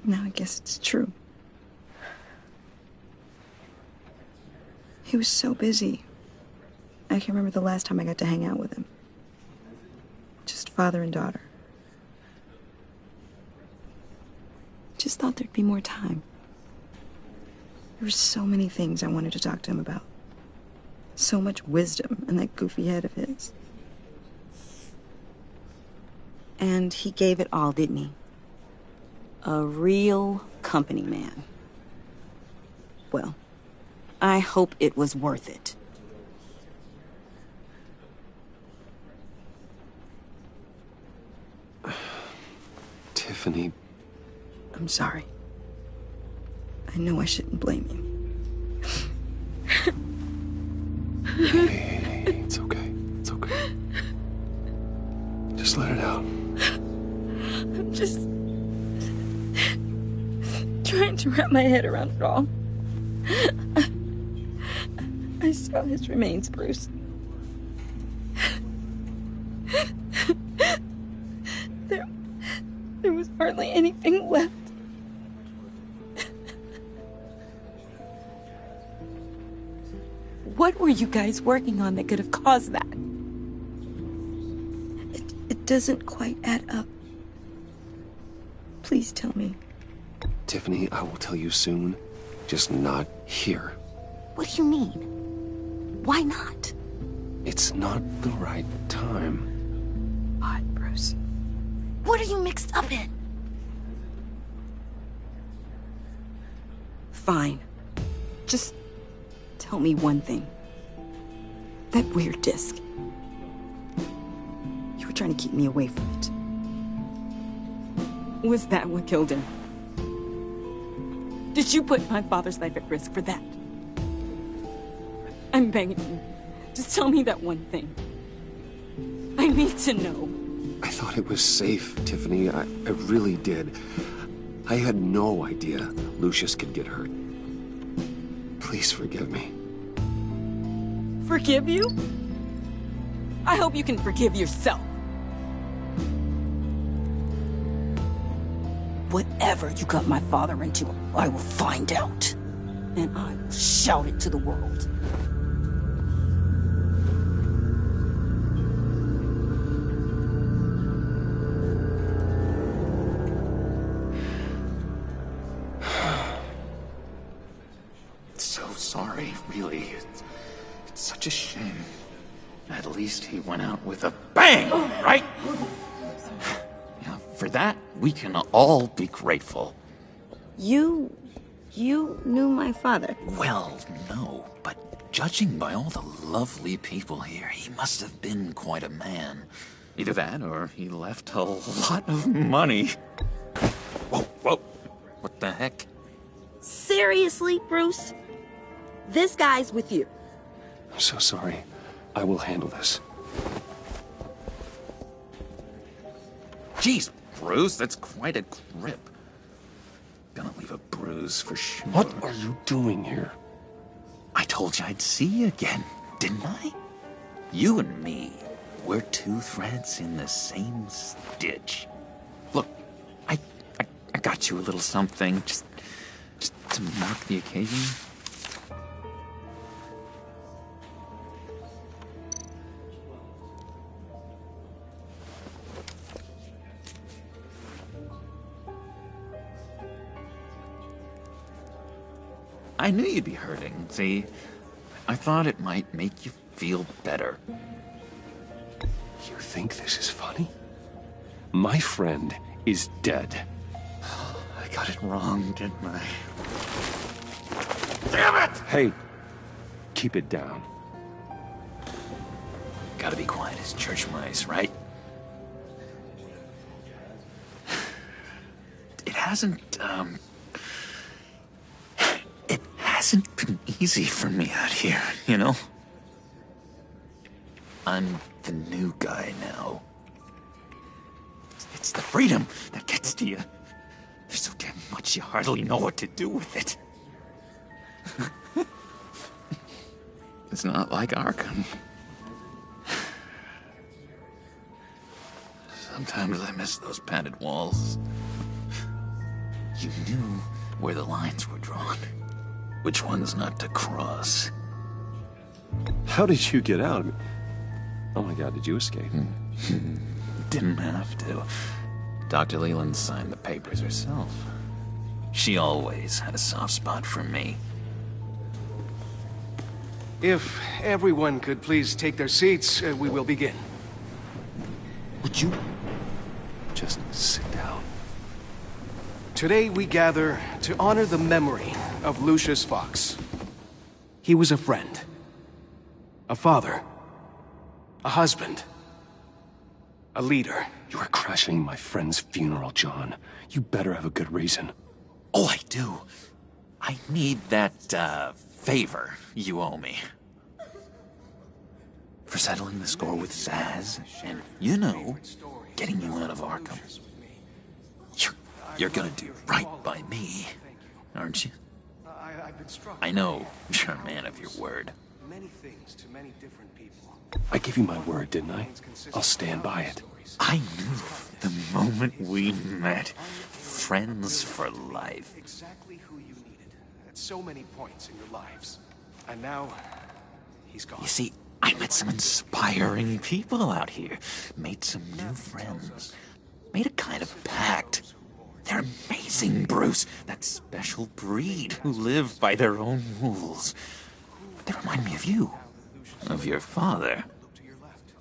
Now I guess it's true. He was so busy. I can remember the last time I got to hang out with him. Just father and daughter. Just thought there'd be more time. There were so many things I wanted to talk to him about. So much wisdom in that goofy head of his. And he gave it all, didn't he? A real company man. Well, I hope it was worth it. Tiffany. I'm sorry. I know I shouldn't blame you. Hey, it's okay. It's okay. Just let it out. I'm just trying to wrap my head around it all. I saw his remains, Bruce. There was hardly anything left. What were you guys working on that could have caused that? It doesn't quite add up. Please tell me. Tiffany, I will tell you soon. Just not here. What do you mean? Why not? It's not the right time. Odd, Bruce. What are you mixed up in? Fine. Just tell me one thing. That weird disc. You were trying to keep me away from it. Was that what killed him? Did you put my father's life at risk for that? I'm begging you. Just tell me that one thing. I need to know. I thought it was safe, Tiffany. I really did. I had no idea Lucius could get hurt. Please forgive me. Forgive you? I hope you can forgive yourself. Whatever you got my father into, I will find out. And I will shout it to the world. So sorry, really. It's such a shame. At least he went out with a bang, right? Yeah, for that, we can all be grateful. You knew my father? Well, no, but judging by all the lovely people here, he must have been quite a man. Either that, or he left a lot of money. Whoa, whoa, what the heck? Seriously, Bruce? This guy's with you. I'm so sorry. I will handle this. Jeez, Bruce, that's quite a grip. Gonna leave a bruise for sure. What are you doing here? I told you I'd see you again, didn't I? You and me, we're two threads in the same stitch. Look, I got you a little something, just to mark the occasion. I knew you'd be hurting, see? I thought it might make you feel better. You think this is funny? My friend is dead. I got it wrong, didn't I? Damn it! Hey, keep it down. Gotta be quiet as church mice, right? It hasn't been easy for me out here, you know? I'm the new guy now. It's the freedom that gets to you. There's so damn much you hardly know what to do with it. It's not like Arkham. Sometimes I miss those padded walls. You knew where the lines were drawn. Which ones not to cross. How did you get out? Oh my god, did you escape? Didn't have to. Dr. Leland signed the papers herself. She always had a soft spot for me. If everyone could please take their seats, we will begin. Would you just sit down? Today we gather to honor the memory of Lucius Fox. He was a friend, a father, a husband, a leader. You are crashing my friend's funeral, John. You better have a good reason. Oh, I do. I need that, favor you owe me. For settling the score with Zsasz, and, you know, getting you out of Arkham. You're gonna do right by me, aren't you? I know you're a man of your word. Many things to many different people. I gave you my word, didn't I? I'll stand by it. I knew the moment we met. Friends for life. Exactly who you needed at so many points in your lives. And now, he's gone. You see, I met some inspiring people out here. Made some new friends. Made a kind of pact. They're amazing, Bruce. That special breed who live by their own rules. They remind me of you. Of your father.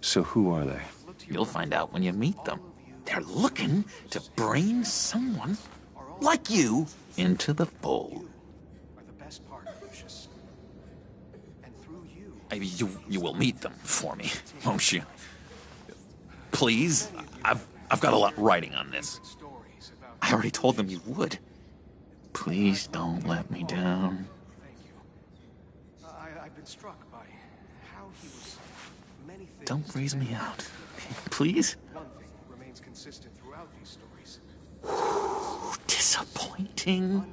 So who are they? You'll find out when you meet them. They're looking to bring someone like you into the fold. You will meet them for me, won't you? Please? I've got a lot writing on this. I already told them you would. Please don't let me down. I've been struck by how he was many things. Don't freeze me out. Please? One thing remains consistent throughout these stories. Disappointing.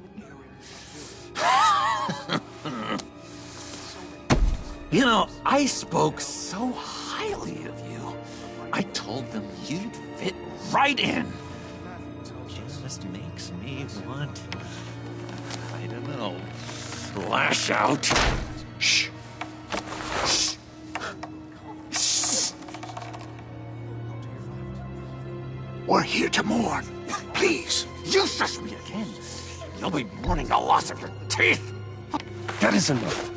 You know, I spoke so highly of you. I told them you'd fit right in. Just makes me want, I don't know, lash out. Shh. Shh. Shh. We're here to mourn. Please. You shush me again. You'll be mourning the loss of your teeth. That is enough.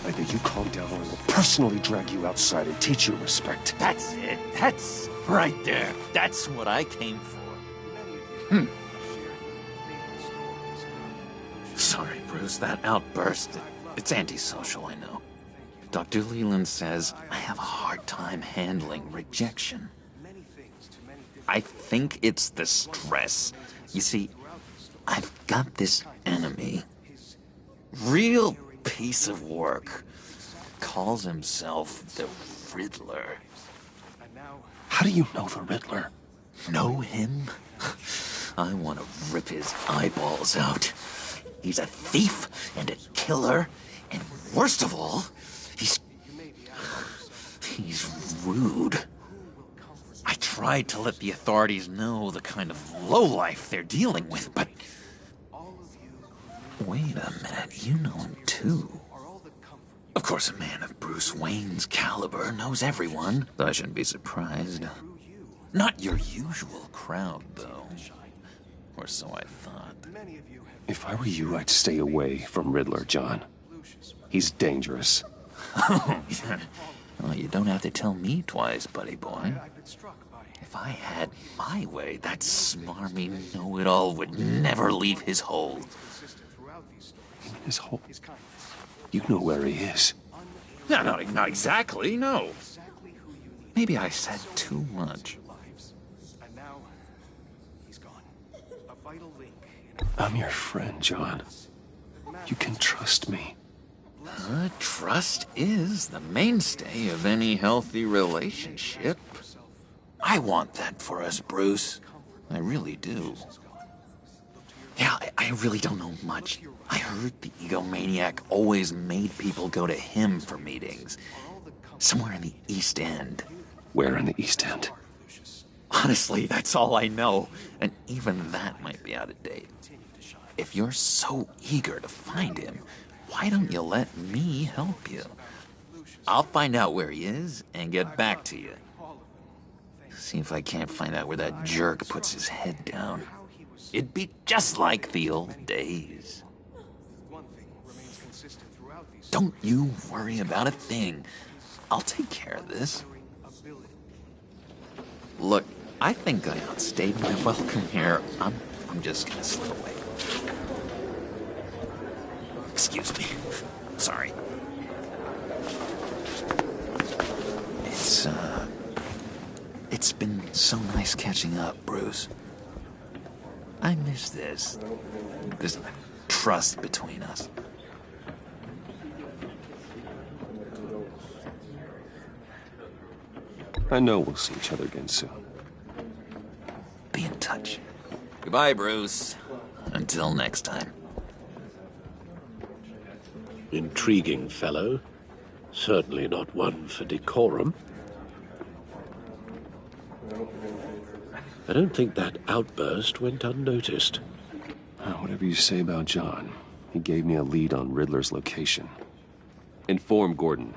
Either you calm down or I will personally drag you outside and teach you respect. That's it. That's right there. That's what I came for. Sorry, Bruce, that outburst, it's antisocial, I know. Dr. Leland says I have a hard time handling rejection. I think it's the stress. You see, I've got this enemy. Real piece of work. Calls himself the Riddler. How do you know the Riddler? Know him? I want to rip his eyeballs out. He's a thief and a killer, and worst of all, he's rude. I tried to let the authorities know the kind of lowlife they're dealing with, but... Wait a minute, you know him too. Of course, a man of Bruce Wayne's caliber knows everyone. I shouldn't be surprised. Not your usual crowd, though. Or so I thought. If I were you, I'd stay away from Riddler, John. He's dangerous. Oh, yeah. Well, you don't have to tell me twice, buddy boy. If I had my way, that smarmy know-it-all would never leave his hole. His hole? You know where he is. No, not exactly, no. Maybe I said too much. I'm your friend, John. You can trust me. Trust is the mainstay of any healthy relationship. I want that for us, Bruce. I really do. Yeah, I really don't know much. I heard the egomaniac always made people go to him for meetings. Somewhere in the East End. Where in the East End? Honestly, that's all I know. And even that might be out of date. If you're so eager to find him, why don't you let me help you? I'll find out where he is and get back to you. See if I can't find out where that jerk puts his head down. It'd be just like the old days. Don't you worry about a thing. I'll take care of this. Look, I think I outstayed my welcome here. I'm just gonna slip away. Excuse me. Sorry. It's been so nice catching up, Bruce. I miss this trust between us. I know we'll see each other again soon. Be in touch. Goodbye, Bruce. Until next time. Intriguing fellow. Certainly not one for decorum. I don't think that outburst went unnoticed. Whatever you say about John, he gave me a lead on Riddler's location. Inform Gordon.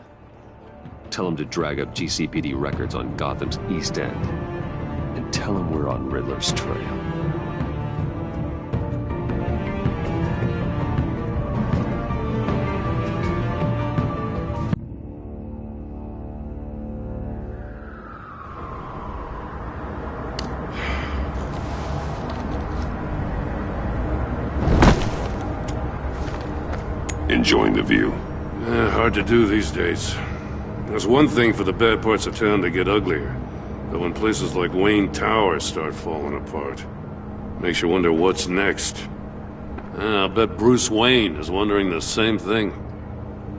Tell him to drag up GCPD records on Gotham's East End. And tell him we're on Riddler's trail. Enjoying the view? Hard to do these days. There's one thing for the bad parts of town to get uglier, but when places like Wayne Tower start falling apart, makes you wonder what's next. I'll bet Bruce Wayne is wondering the same thing.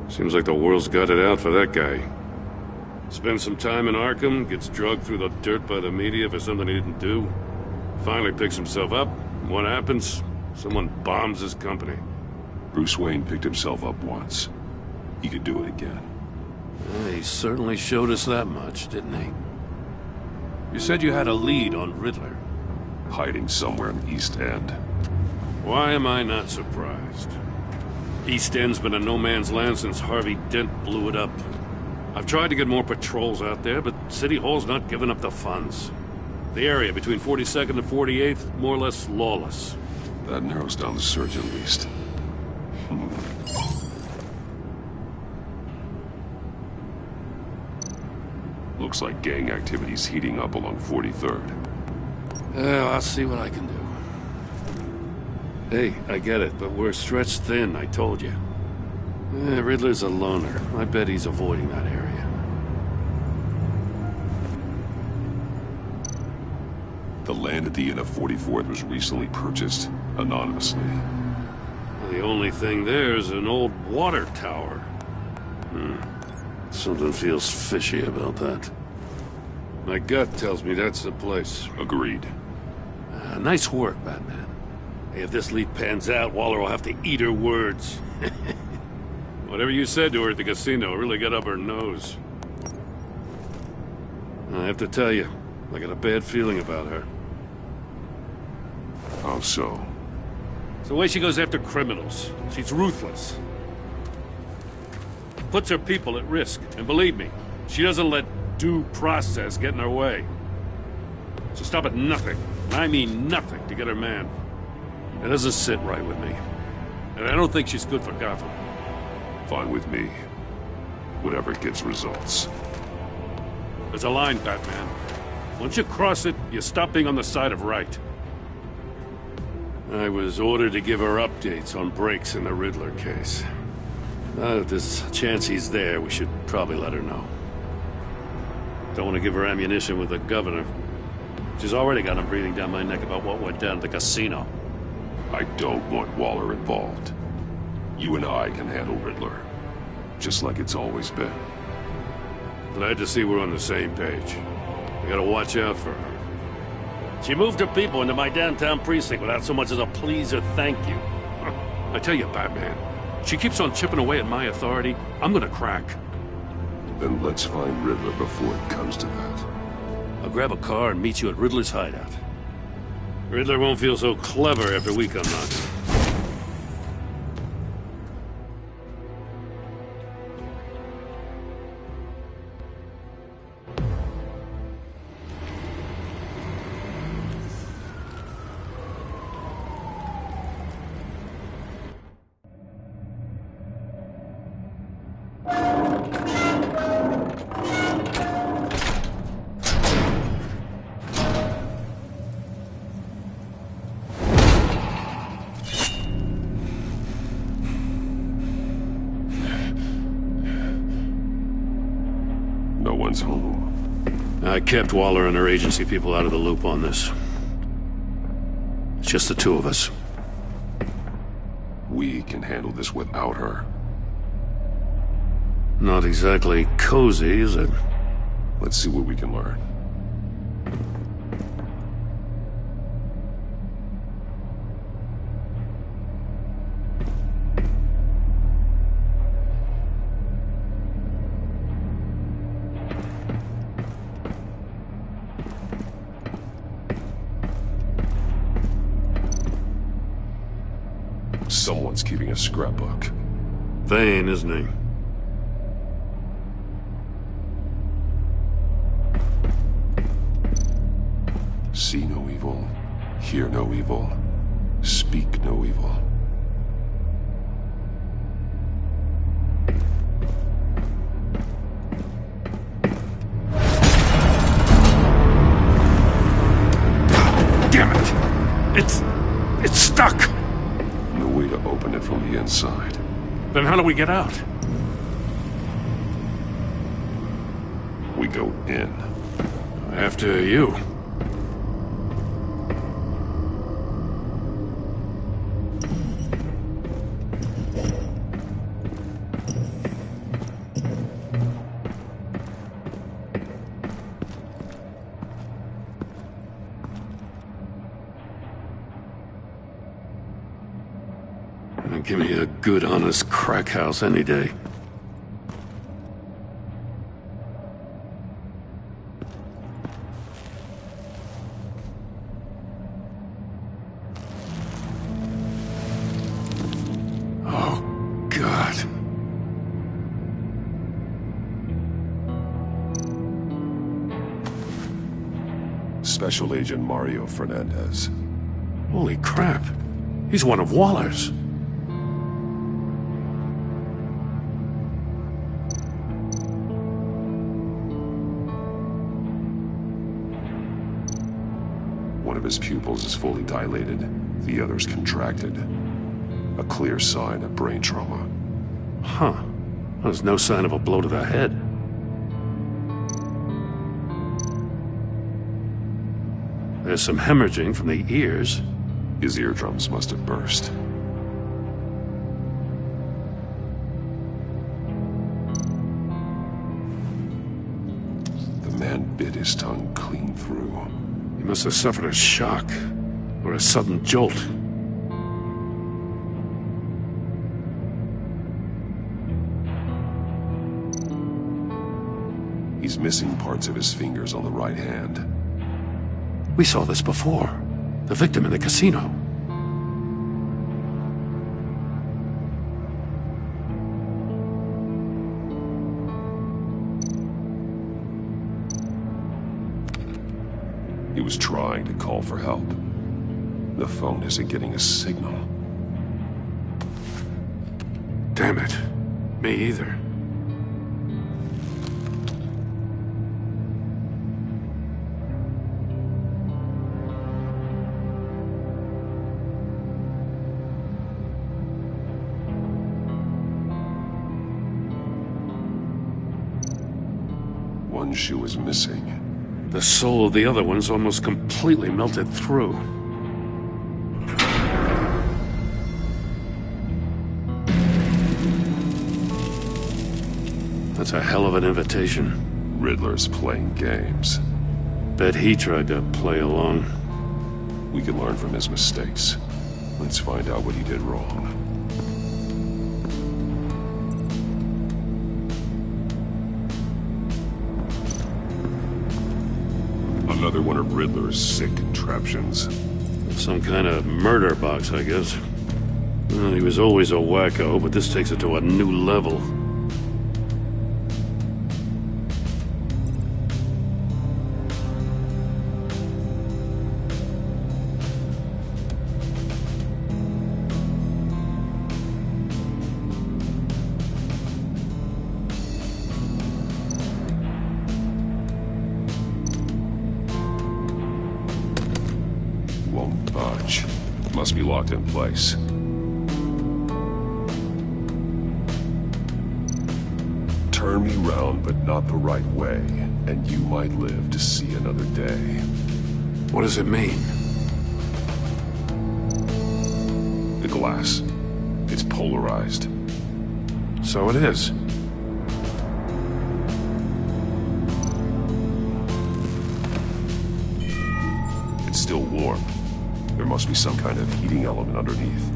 Seems like the world's got it out for that guy. Spends some time in Arkham, gets drugged through the dirt by the media for something he didn't do. Finally picks himself up. What happens? Someone bombs his company. Bruce Wayne picked himself up once. He could do it again. He certainly showed us that much, didn't he? You said you had a lead on Riddler. Hiding somewhere in the East End. Why am I not surprised? East End's been a no-man's land since Harvey Dent blew it up. I've tried to get more patrols out there, but City Hall's not giving up the funds. The area between 42nd and 48th, more or less lawless. That narrows down the search at least. Looks like gang activity's heating up along 43rd. Well, I'll see what I can do. Hey, I get it, but we're stretched thin, I told you. Riddler's a loner. I bet he's avoiding that area. The land at the end of 44th was recently purchased anonymously. The only thing there is an old water tower. Something feels fishy about that. My gut tells me that's the place. Agreed. Nice work, Batman. Hey, if this lead pans out, Waller will have to eat her words. Whatever you said to her at the casino really got up her nose. I have to tell you, I got a bad feeling about her. How so? It's the way she goes after criminals. She's ruthless. Puts her people at risk. And believe me, she doesn't let due process get in her way. She'll stop at nothing, and I mean nothing, to get her man. It doesn't sit right with me. And I don't think she's good for Gotham. Fine with me. Whatever gets results. There's a line, Batman. Once you cross it, you stop being on the side of right. I was ordered to give her updates on breaks in the Riddler case. Now that there's a chance he's there, we should probably let her know. Don't want to give her ammunition with the governor. She's already got him breathing down my neck about what went down at the casino. I don't want Waller involved. You and I can handle Riddler. Just like it's always been. Glad to see we're on the same page. We gotta watch out for her. She moved her people into my downtown precinct without so much as a please or thank you. I tell you, Batman, she keeps on chipping away at my authority. I'm gonna crack. Then let's find Riddler before it comes to that. I'll grab a car and meet you at Riddler's hideout. Riddler won't feel so clever after we come knocking. No one's home. I kept Waller and her agency people out of the loop on this. It's just the two of us. We can handle this without her. Not exactly cozy, is it? Let's see what we can learn. Someone's keeping a scrapbook. Vane, isn't he? See no evil, hear no evil, speak no evil. Damn it! It's stuck! No way to open it from the inside. Then how do we get out? We go in. After you. Give me a good, honest crack house any day. Oh, God. Special Agent Mario Fernandez. Holy crap. He's one of Waller's. One of his pupils is fully dilated, the other's contracted. A clear sign of brain trauma. Huh. There's no sign of a blow to the head. There's some hemorrhaging from the ears. His eardrums must have burst. The man bit his tongue clean through. He must have suffered a shock, or a sudden jolt. He's missing parts of his fingers on the right hand. We saw this before. The victim in the casino. He was trying to call for help. The phone isn't getting a signal. Damn it. Me either. one shoe is missing. The soul of the other one's almost completely melted through. That's a hell of an invitation. Riddler's playing games. Bet he tried to play along. We can learn from his mistakes. Let's find out what he did wrong. Another one of Riddler's sick contraptions. Some kind of murder box, I guess. Well, he was always a wacko, but this takes it to a new level. Won't budge. Must be locked in place. Turn me round, but not the right way, and you might live to see another day. What does it mean? The glass. It's polarized. So it is. It's still warm. There must be some kind of heating element underneath.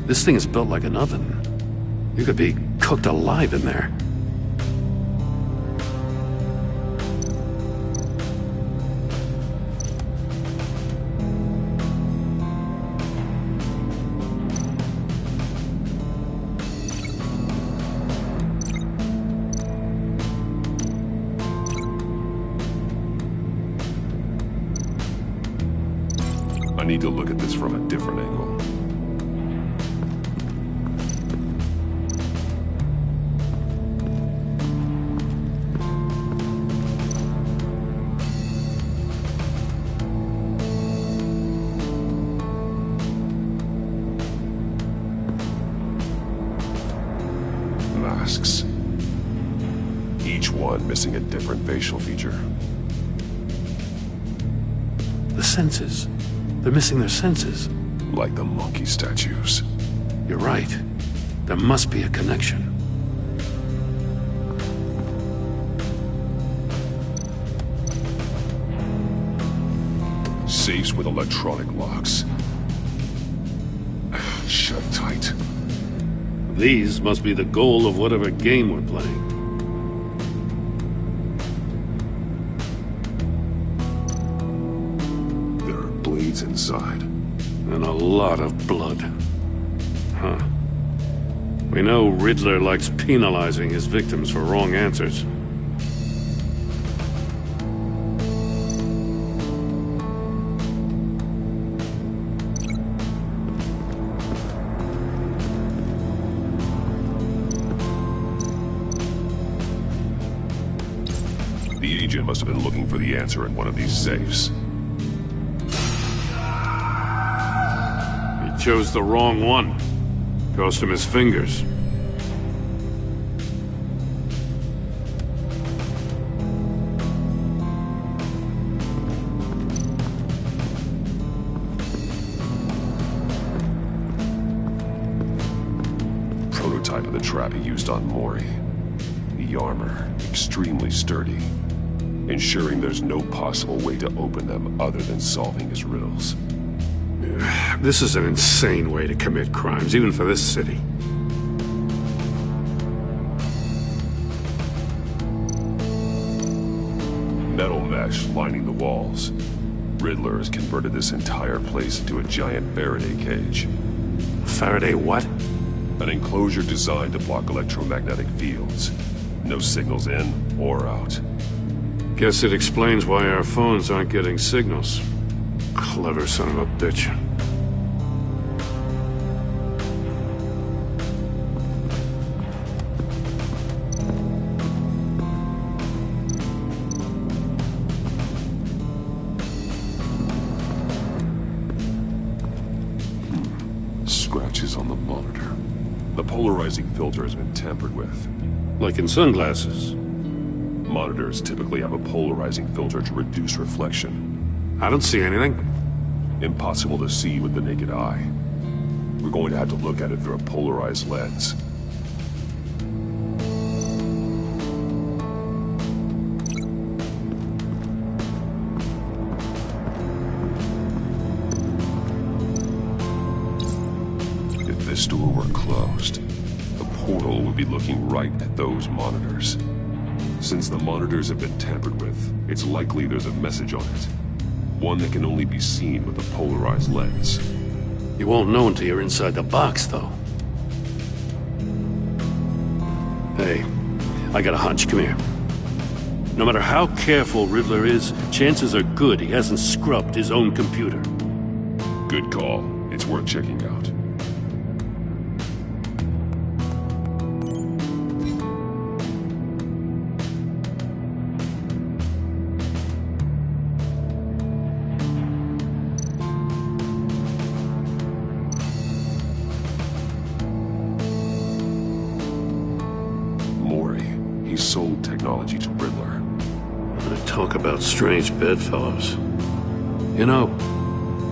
This thing is built like an oven. You could be cooked alive in there. I need to look at this from a different angle. Masks. Each one missing a different facial feature. The senses. They're missing their senses. Like the monkey statues. You're right. There must be a connection. Safes with electronic locks. Shut tight. These must be the goal of whatever game we're playing. Inside. And a lot of blood. Huh. We know Riddler likes penalizing his victims for wrong answers. The agent must have been looking for the answer in one of these safes. Chose the wrong one. Cost him his fingers. Prototype of the trap he used on Mori. The armor, extremely sturdy, ensuring there's no possible way to open them other than solving his riddles. This is an insane way to commit crimes, even for this city. Metal mesh lining the walls. Riddler has converted this entire place into a giant Faraday cage. Faraday what? An enclosure designed to block electromagnetic fields. No signals in or out. Guess it explains why our phones aren't getting signals. Clever son of a bitch. Scratches on the monitor. The polarizing filter has been tampered with. Like in sunglasses. Monitors typically have a polarizing filter to reduce reflection. I don't see anything. Impossible to see with the naked eye. We're going to have to look at it through a polarized lens. If this door were closed, the portal would be looking right at those monitors. Since the monitors have been tampered with, it's likely there's a message on it. One that can only be seen with a polarized lens. You won't know until you're inside the box, though. Hey, I got a hunch. Come here. No matter how careful Riddler is, chances are good he hasn't scrubbed his own computer. Good call. It's worth checking out. He sold technology to Riddler. Talk about strange bedfellows. You know,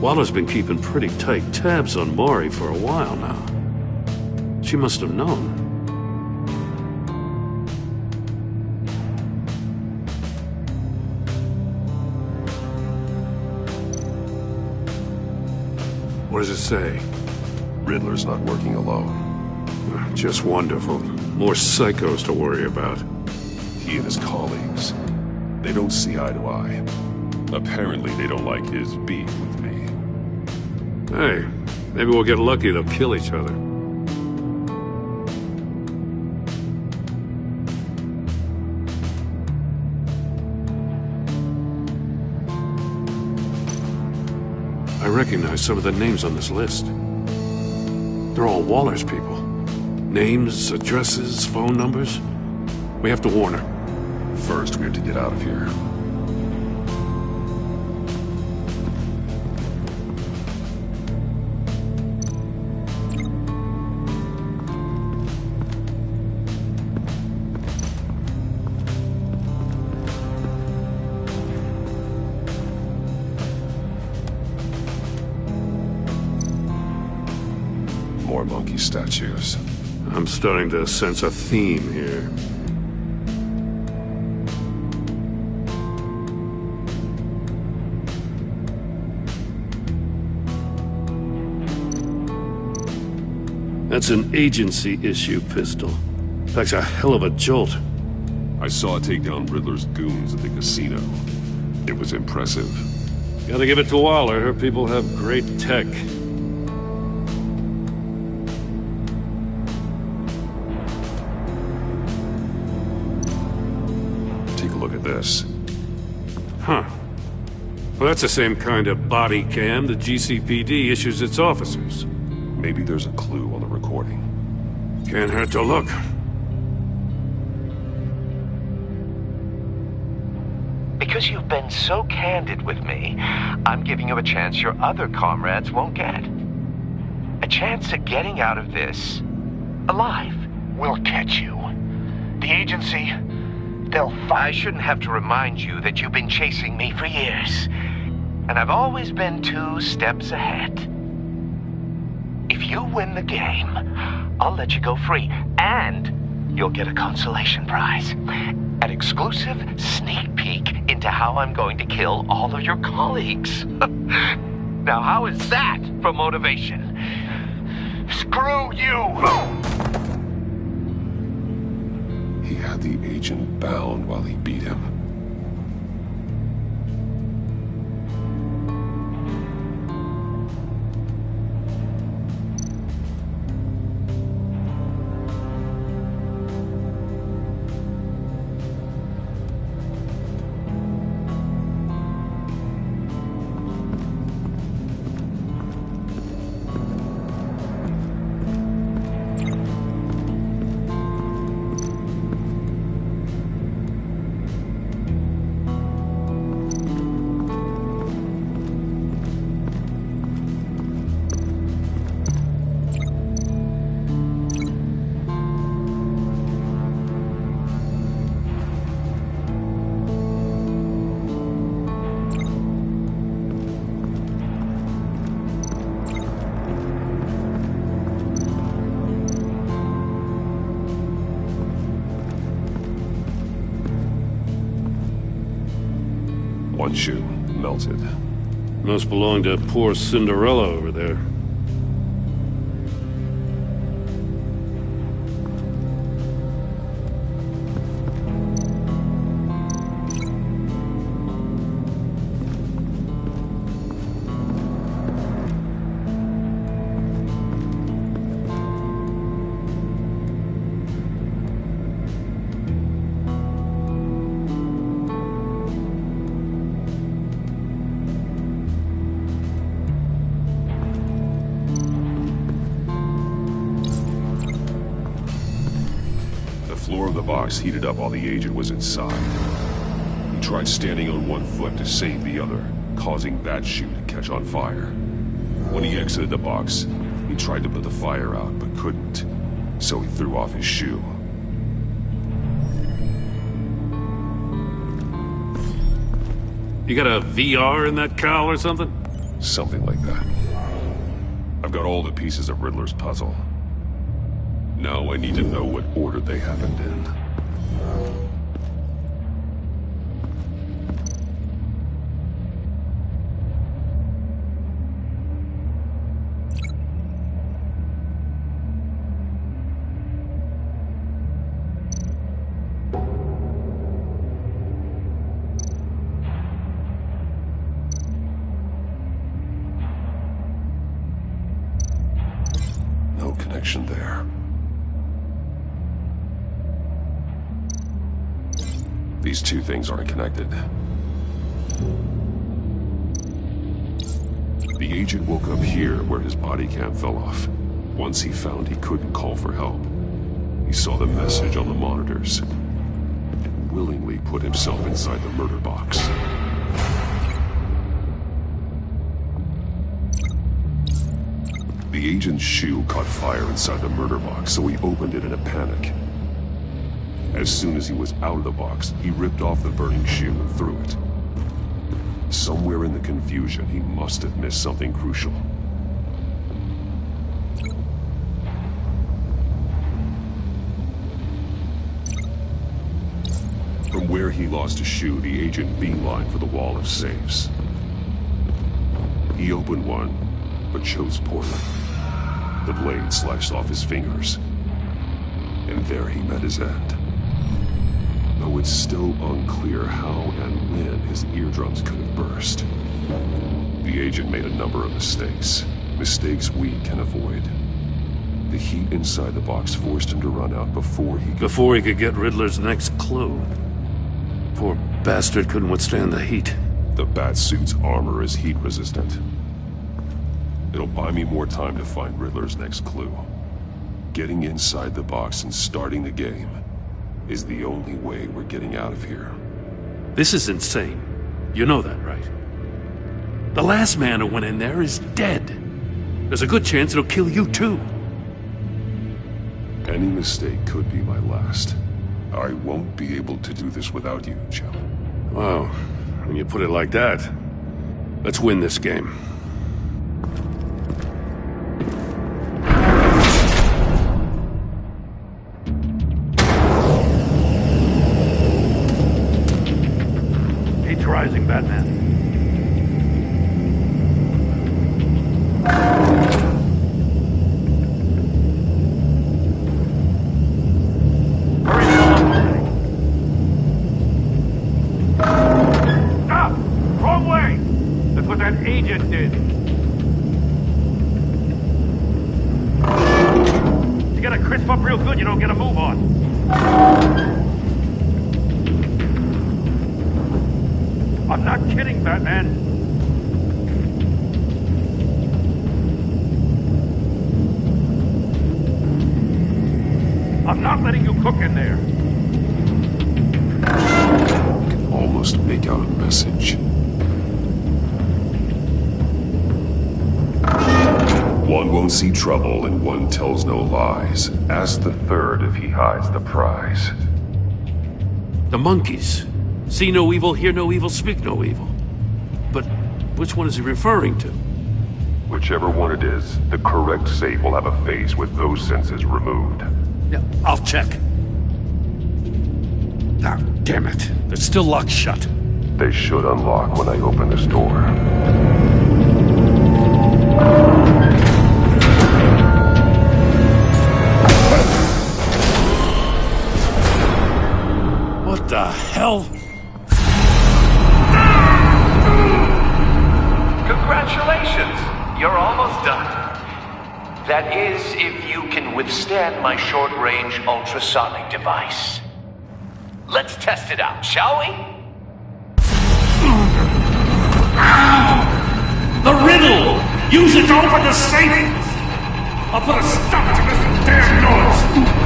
Waller's been keeping pretty tight tabs on Maury for a while now. She must have known. What does it say? Riddler's not working alone. Just wonderful. More psychos to worry about. He and his colleagues, they don't see eye to eye. Apparently they don't like his beef with me. Hey, maybe we'll get lucky they'll kill each other. I recognize some of the names on this list. They're all Waller's people. Names, addresses, phone numbers. We have to warn her. First, we have to get out of here. More monkey statues. I'm starting to sense a theme here. That's an agency-issue pistol. Packs a hell of a jolt. I saw it take down Riddler's goons at the casino. It was impressive. Gotta give it to Waller. Her people have great tech. Take a look at this. Huh. Well, that's the same kind of body cam the GCPD issues its officers. Maybe there's a clue on the recording. Can't hurt to look. Because you've been so candid with me, I'm giving you a chance your other comrades won't get. A chance at getting out of this alive. We'll catch you. The agency, they'll find... I shouldn't have to remind you that you've been chasing me for years. And I've always been 2 steps ahead. If you win the game, I'll let you go free, and you'll get a consolation prize. An exclusive sneak peek into how I'm going to kill all of your colleagues. Now, how is that for motivation? Screw you! He had the agent bound while he beat him. one shoe, melted. Must belong to poor Cinderella over there. The floor of the box heated up while the agent was inside. He tried standing on one foot to save the other, causing that shoe to catch on fire. When he exited the box, he tried to put the fire out, but couldn't, so he threw off his shoe. You got a VR in that cowl or something? Something like that. I've got all the pieces of Riddler's puzzle. Now I need to know what order they happened in. No connection there. These two things aren't connected. The agent woke up here where his body cam fell off. Once he found he couldn't call for help, he saw the message on the monitors and willingly put himself inside the murder box. The agent's shoe caught fire inside the murder box, so he opened it in a panic. As soon as he was out of the box, he ripped off the burning shoe and threw it. Somewhere in the confusion, he must have missed something crucial. From where he lost a shoe, the agent beelined for the wall of safes. He opened one, but chose poorly. The blade slashed off his fingers, and there he met his end. Though it's still unclear how and when his eardrums could have burst. The agent made a number of mistakes. Mistakes we can avoid. The heat inside the box forced him to run out before he could get Riddler's next clue. Poor bastard couldn't withstand the heat. The Batsuit's armor is heat resistant. It'll buy me more time to find Riddler's next clue. Getting inside the box and starting the game is the only way we're getting out of here. This is insane. You know that, right? The last man who went in there is dead. There's a good chance it'll kill you too. Any mistake could be my last. I won't be able to do this without you, Jim. Wow, when you put it like that, let's win this game. Rising, Batman. Stop! Wrong way! That's what that agent did. You gotta crisp up real good, you don't get a move on. I'm not kidding, Batman. I'm not letting you cook in there. I can almost make out a message. One won't see trouble and one tells no lies. Ask the third if he hides the prize. The monkeys. See no evil, hear no evil, speak no evil. But which one is he referring to? Whichever one it is, the correct safe will have a face with those senses removed. Yeah, I'll check. Ah, damn it. They're still locked shut. They should unlock when I open this door. What the hell? Congratulations! You're almost done. That is, if you can withstand my short-range ultrasonic device. Let's test it out, shall we? The riddle! Use it to open the safe! I'll put a stop to this damn noise!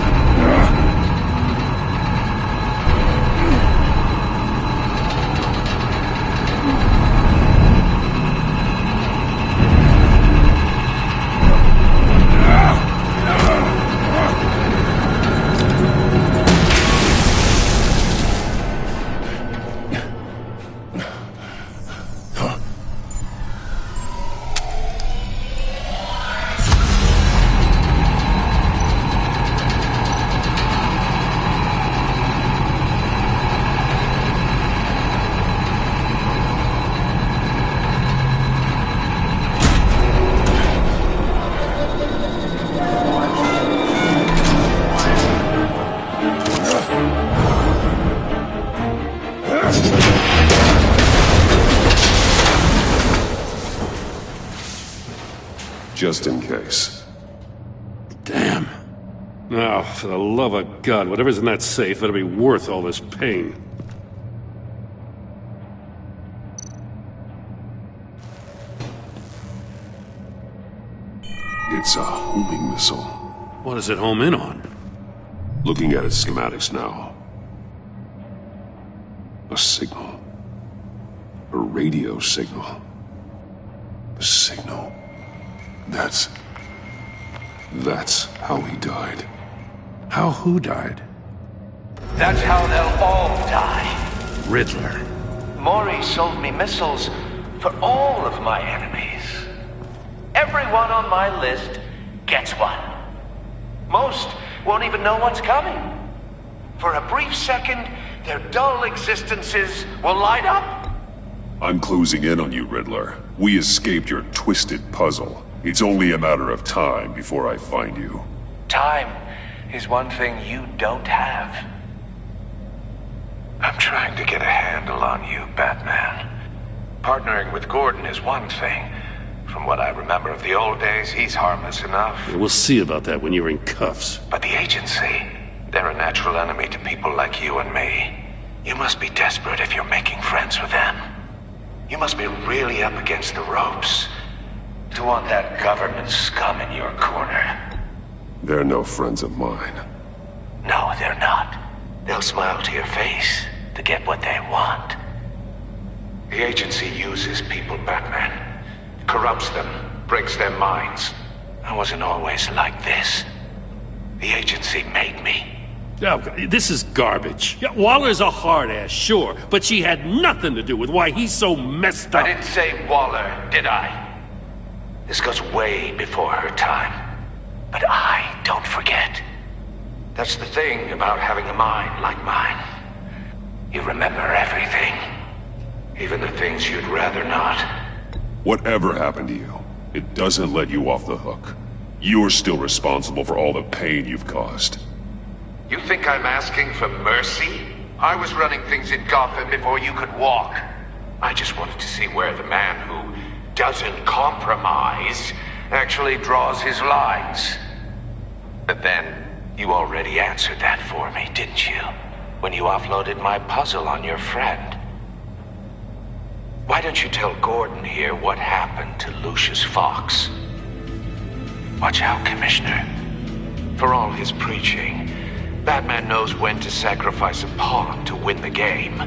Just in case. Damn. Now, for the love of God, whatever's in that safe better be worth all this pain. It's a homing missile. What does it home in on? Looking at its schematics now. A signal. A radio signal. A signal. That's how he died. How who died? That's how they'll all die. Riddler. Mori sold me missiles for all of my enemies. Everyone on my list gets one. Most won't even know what's coming. For a brief second, their dull existences will light up. I'm closing in on you, Riddler. We escaped your twisted puzzle. It's only a matter of time before I find you. Time is one thing you don't have. I'm trying to get a handle on you, Batman. Partnering with Gordon is one thing. From what I remember of the old days, he's harmless enough. Yeah, we'll see about that when you're in cuffs. But the agency, they're a natural enemy to people like you and me. You must be desperate if you're making friends with them. You must be really up against the ropes to want that government scum in your corner. They're no friends of mine. No, they're not. They'll smile to your face to get what they want. The agency uses people, Batman. Corrupts them, breaks their minds. I wasn't always like this. The agency made me. Oh, this is garbage. Yeah, Waller's a hard-ass, sure, but she had nothing to do with why he's so messed up. I didn't say Waller, did I? This goes way before her time. But I don't forget. That's the thing about having a mind like mine. You remember everything. Even the things you'd rather not. Whatever happened to you, it doesn't let you off the hook. You're still responsible for all the pain you've caused. You think I'm asking for mercy? I was running things in Gotham before you could walk. I just wanted to see where the man who doesn't compromise actually draws his lines. But then, you already answered that for me, didn't you? When you offloaded my puzzle on your friend. Why don't you tell Gordon here what happened to Lucius Fox? Watch out, Commissioner. For all his preaching, Batman knows when to sacrifice a pawn to win the game.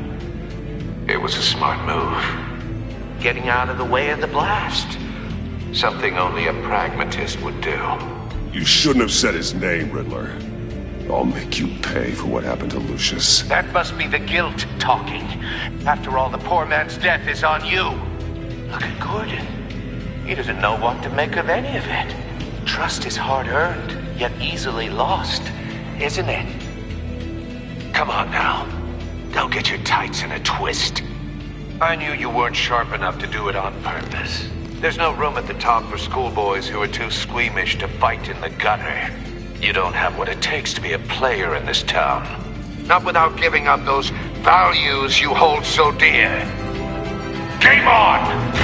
It was a smart move. Getting out of the way of the blast. Something only a pragmatist would do. You shouldn't have said his name, Riddler. I'll make you pay for what happened to Lucius. That must be the guilt talking. After all, the poor man's death is on you. Look at Gordon. He doesn't know what to make of any of it. Trust is hard-earned, yet easily lost, isn't it? Come on now. Don't get your tights in a twist. I knew you weren't sharp enough to do it on purpose. There's no room at the top for schoolboys who are too squeamish to fight in the gutter. You don't have what it takes to be a player in this town. Not without giving up those values you hold so dear. Game on!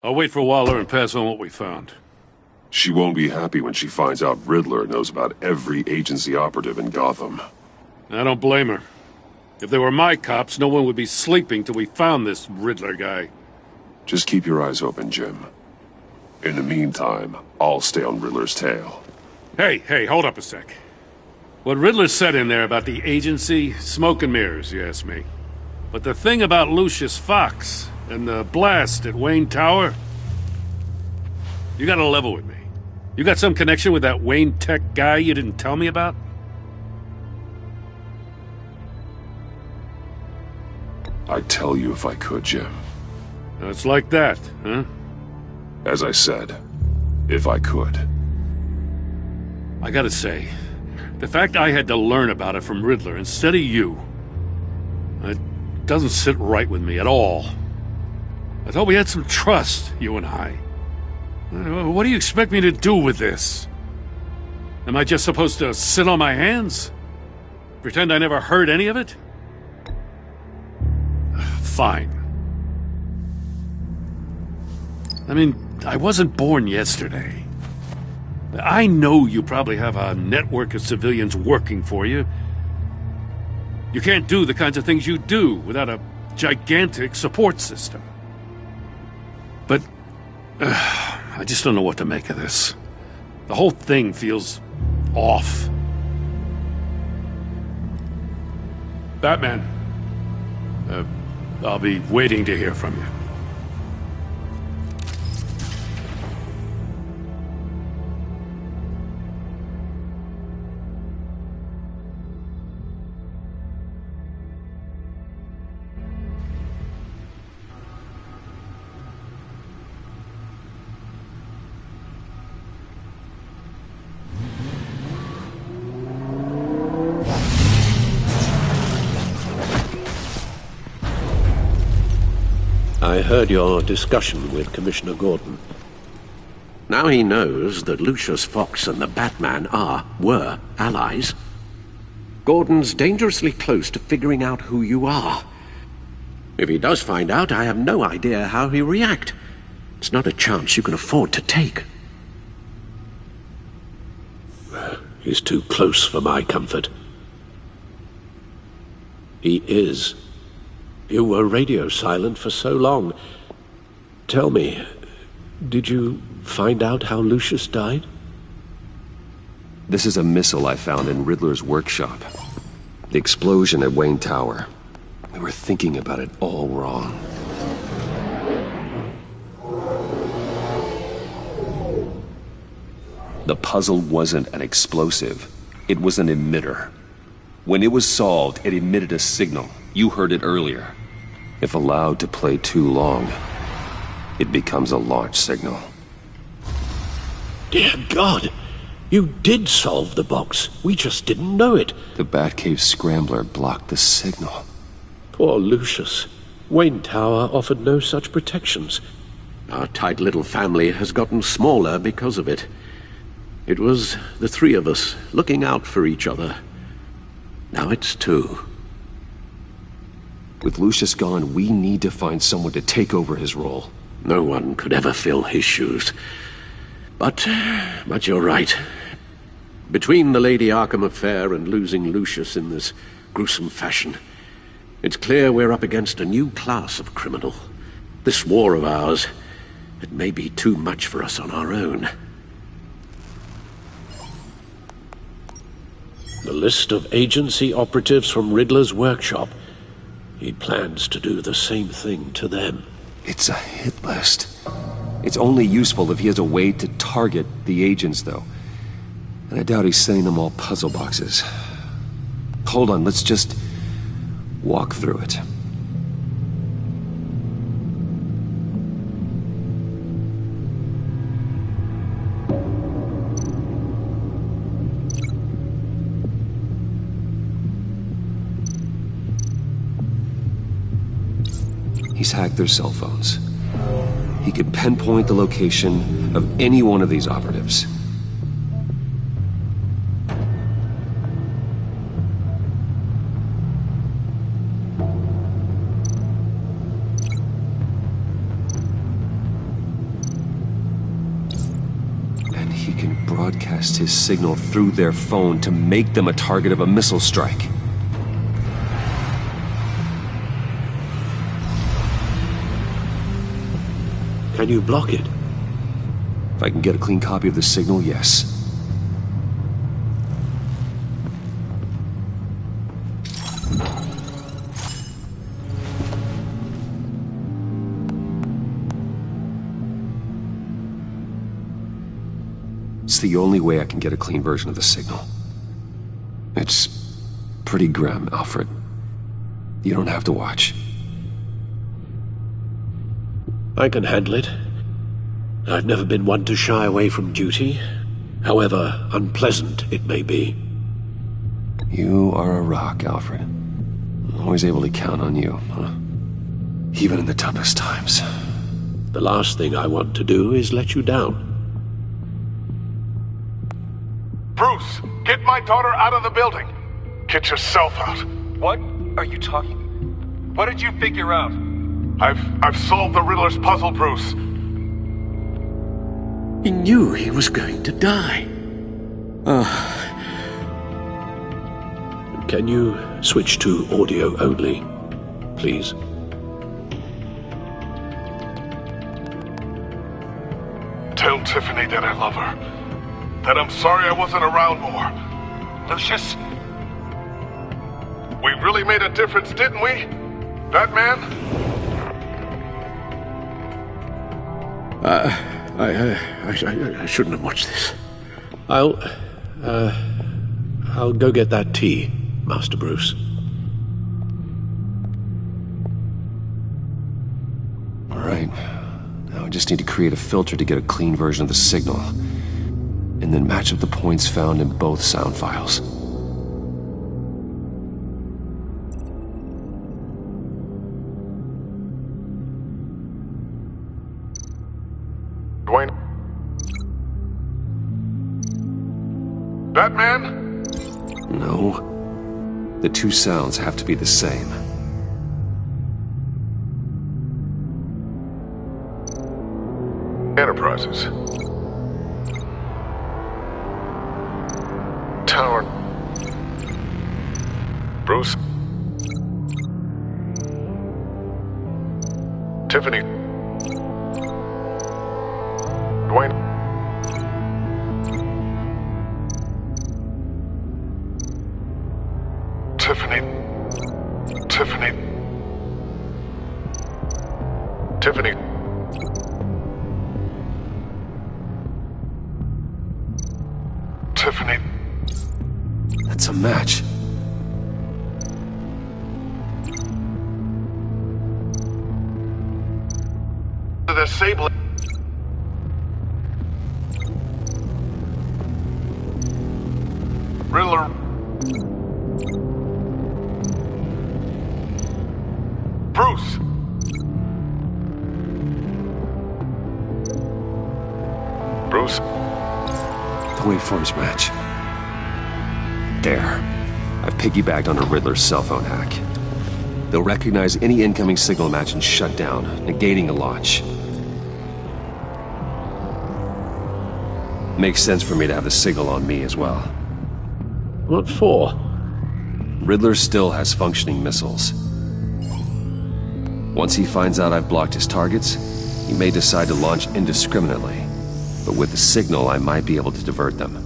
I'll wait for Waller and pass on what we found. She won't be happy when she finds out Riddler knows about every agency operative in Gotham. I don't blame her. If they were my cops, no one would be sleeping till we found this Riddler guy. Just keep your eyes open, Jim. In the meantime, I'll stay on Riddler's tail. Hey, hold up a sec. What Riddler said in there about the agency, smoke and mirrors, you ask me. But the thing about Lucius Fox and the blast at Wayne Tower, you gotta level with me. You got some connection with that Wayne Tech guy you didn't tell me about? I'd tell you if I could, Jim. It's like that, huh? As I said, if I could. I gotta say, the fact I had to learn about it from Riddler instead of you, it doesn't sit right with me at all. I thought we had some trust, you and I. What do you expect me to do with this? Am I just supposed to sit on my hands? Pretend I never heard any of it? Fine. I mean, I wasn't born yesterday. I know you probably have a network of civilians working for you. You can't do the kinds of things you do without a gigantic support system. But I just don't know what to make of this. The whole thing feels off. Batman, I'll be waiting to hear from you. I heard your discussion with Commissioner Gordon. Now he knows that Lucius Fox and the Batman were allies. Gordon's dangerously close to figuring out who you are. If he does find out, I have no idea how he'll react. It's not a chance you can afford to take. He's too close for my comfort. He is. You were radio silent for so long. Tell me, did you find out how Lucius died? This is a missile I found in Riddler's workshop. The explosion at Wayne Tower. We were thinking about it all wrong. The puzzle wasn't an explosive. It was an emitter. When it was solved, it emitted a signal. You heard it earlier. If allowed to play too long, it becomes a launch signal. Dear God! You did solve the box. We just didn't know it. The Batcave Scrambler blocked the signal. Poor Lucius. Wayne Tower offered no such protections. Our tight little family has gotten smaller because of it. It was the three of us looking out for each other. Now it's two. With Lucius gone, we need to find someone to take over his role. No one could ever fill his shoes. But you're right. Between the Lady Arkham affair and losing Lucius in this gruesome fashion, it's clear we're up against a new class of criminal. This war of ours, it may be too much for us on our own. The list of agency operatives from Riddler's workshop. He plans to do the same thing to them. It's a hit list. It's only useful if he has a way to target the agents, though. And I doubt he's sending them all puzzle boxes. Hold on, let's just walk through it. He's hacked their cell phones. He could pinpoint the location of any one of these operatives. And he can broadcast his signal through their phone to make them a target of a missile strike. Can you block it? If I can get a clean copy of the signal, yes. It's the only way I can get a clean version of the signal. It's pretty grim, Alfred. You don't have to watch. I can handle it. I've never been one to shy away from duty, however unpleasant it may be. You are a rock, Alfred. Always able to count on you, huh? Even in the toughest times. The last thing I want to do is let you down. Bruce, get my daughter out of the building. Get yourself out. What are you talking? What did you figure out? I've solved the Riddler's puzzle, Bruce. He knew he was going to die. Can you switch to audio only, please? Tell Tiffany that I love her. That I'm sorry I wasn't around more. Lucius? We really made a difference, didn't we? That man? I shouldn't have watched this. I'll go get that tea, Master Bruce. All right. Now I just need to create a filter to get a clean version of the signal, and then match up the points found in both sound files. Dwayne? That man? No. The two sounds have to be the same. Enterprises. Tower. Bruce. Tiffany. Dwayne. Tiffany. Tiffany. Tiffany. Tiffany. That's a match. The Sable. Riddler. Bruce. Bruce. The waveforms match. There. I've piggybacked on a Riddler's cell phone hack. They'll recognize any incoming signal match and shut down, negating a launch. Makes sense for me to have the signal on me as well. What for? Riddler still has functioning missiles. Once he finds out I've blocked his targets, he may decide to launch indiscriminately. But with the signal, I might be able to divert them.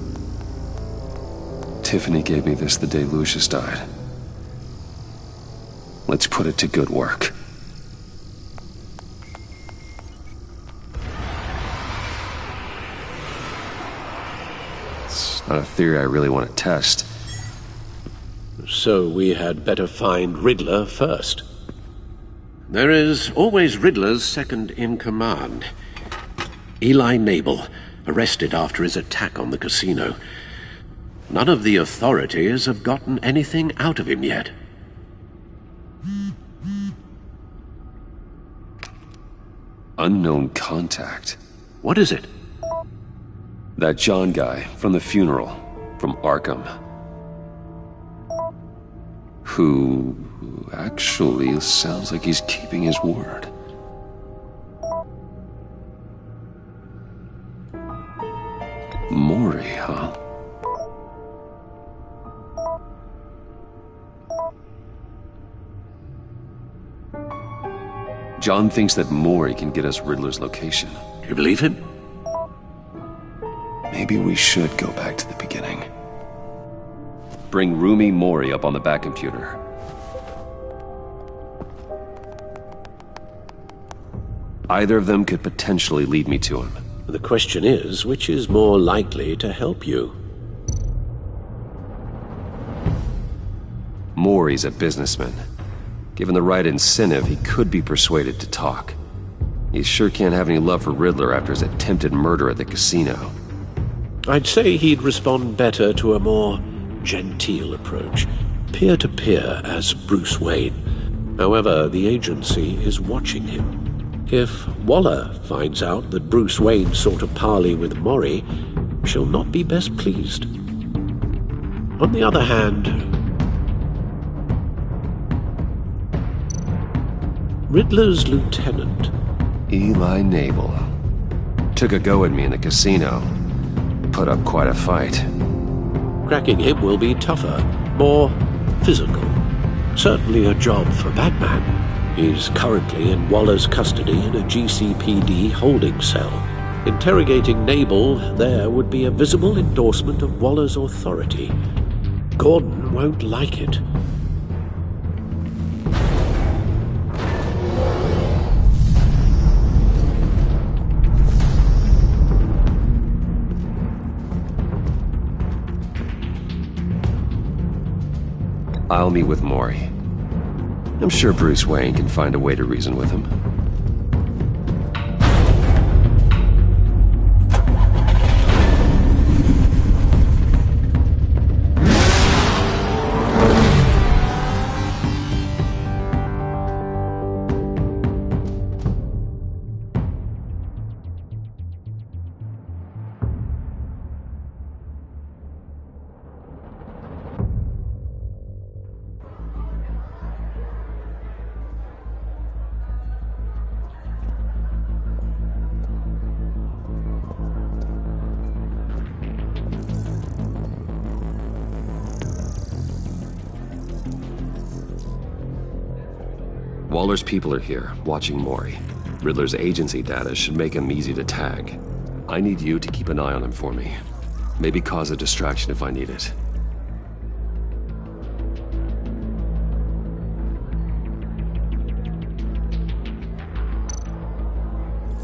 Tiffany gave me this the day Lucius died. Let's put it to good work. It's not a theory I really want to test. So we had better find Riddler first. There is always Riddler's second in command. Eli Nabel, arrested after his attack on the casino. None of the authorities have gotten anything out of him yet. Unknown contact? What is it? That John guy from the funeral, from Arkham. Who actually sounds like he's keeping his word. Mori, huh? John thinks that Mori can get us Riddler's location. You believe him? Maybe we should go back to the beginning. Bring Rumi Mori up on the back computer. Either of them could potentially lead me to him. The question is, which is more likely to help you? Mori's a businessman. Given the right incentive, he could be persuaded to talk. He sure can't have any love for Riddler after his attempted murder at the casino. I'd say he'd respond better to a more genteel approach, peer-to-peer as Bruce Wayne. However, the agency is watching him. If Waller finds out that Bruce Wayne sought a parley with Mori, she'll not be best pleased. On the other hand, Riddler's lieutenant, Eli Nabel, took a go at me in the casino. Put up quite a fight. Cracking him will be tougher, more physical. Certainly a job for Batman. He's currently in Waller's custody in a GCPD holding cell. Interrogating Nabel there would be a visible endorsement of Waller's authority. Gordon won't like it. I'll meet with Mori. I'm sure Bruce Wayne can find a way to reason with him. Waller's people are here, watching Mori. Riddler's agency data should make him easy to tag. I need you to keep an eye on him for me. Maybe cause a distraction if I need it.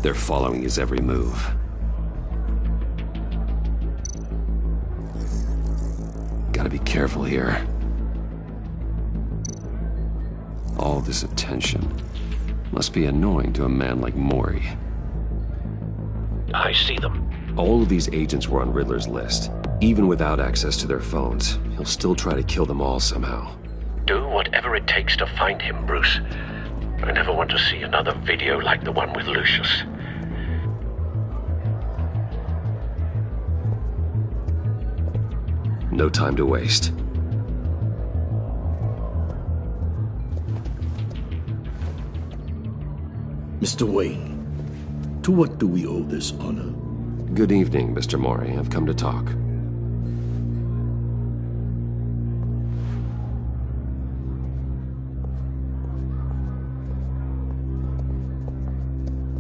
They're following his every move. Gotta be careful here. All this attention must be annoying to a man like Mori. I see them. All of these agents were on Riddler's list. Even without access to their phones, he'll still try to kill them all somehow. Do whatever it takes to find him, Bruce. I never want to see another video like the one with Lucius. No time to waste. Mr. Wayne, to what do we owe this honor? Good evening, Mr. Mori. I've come to talk.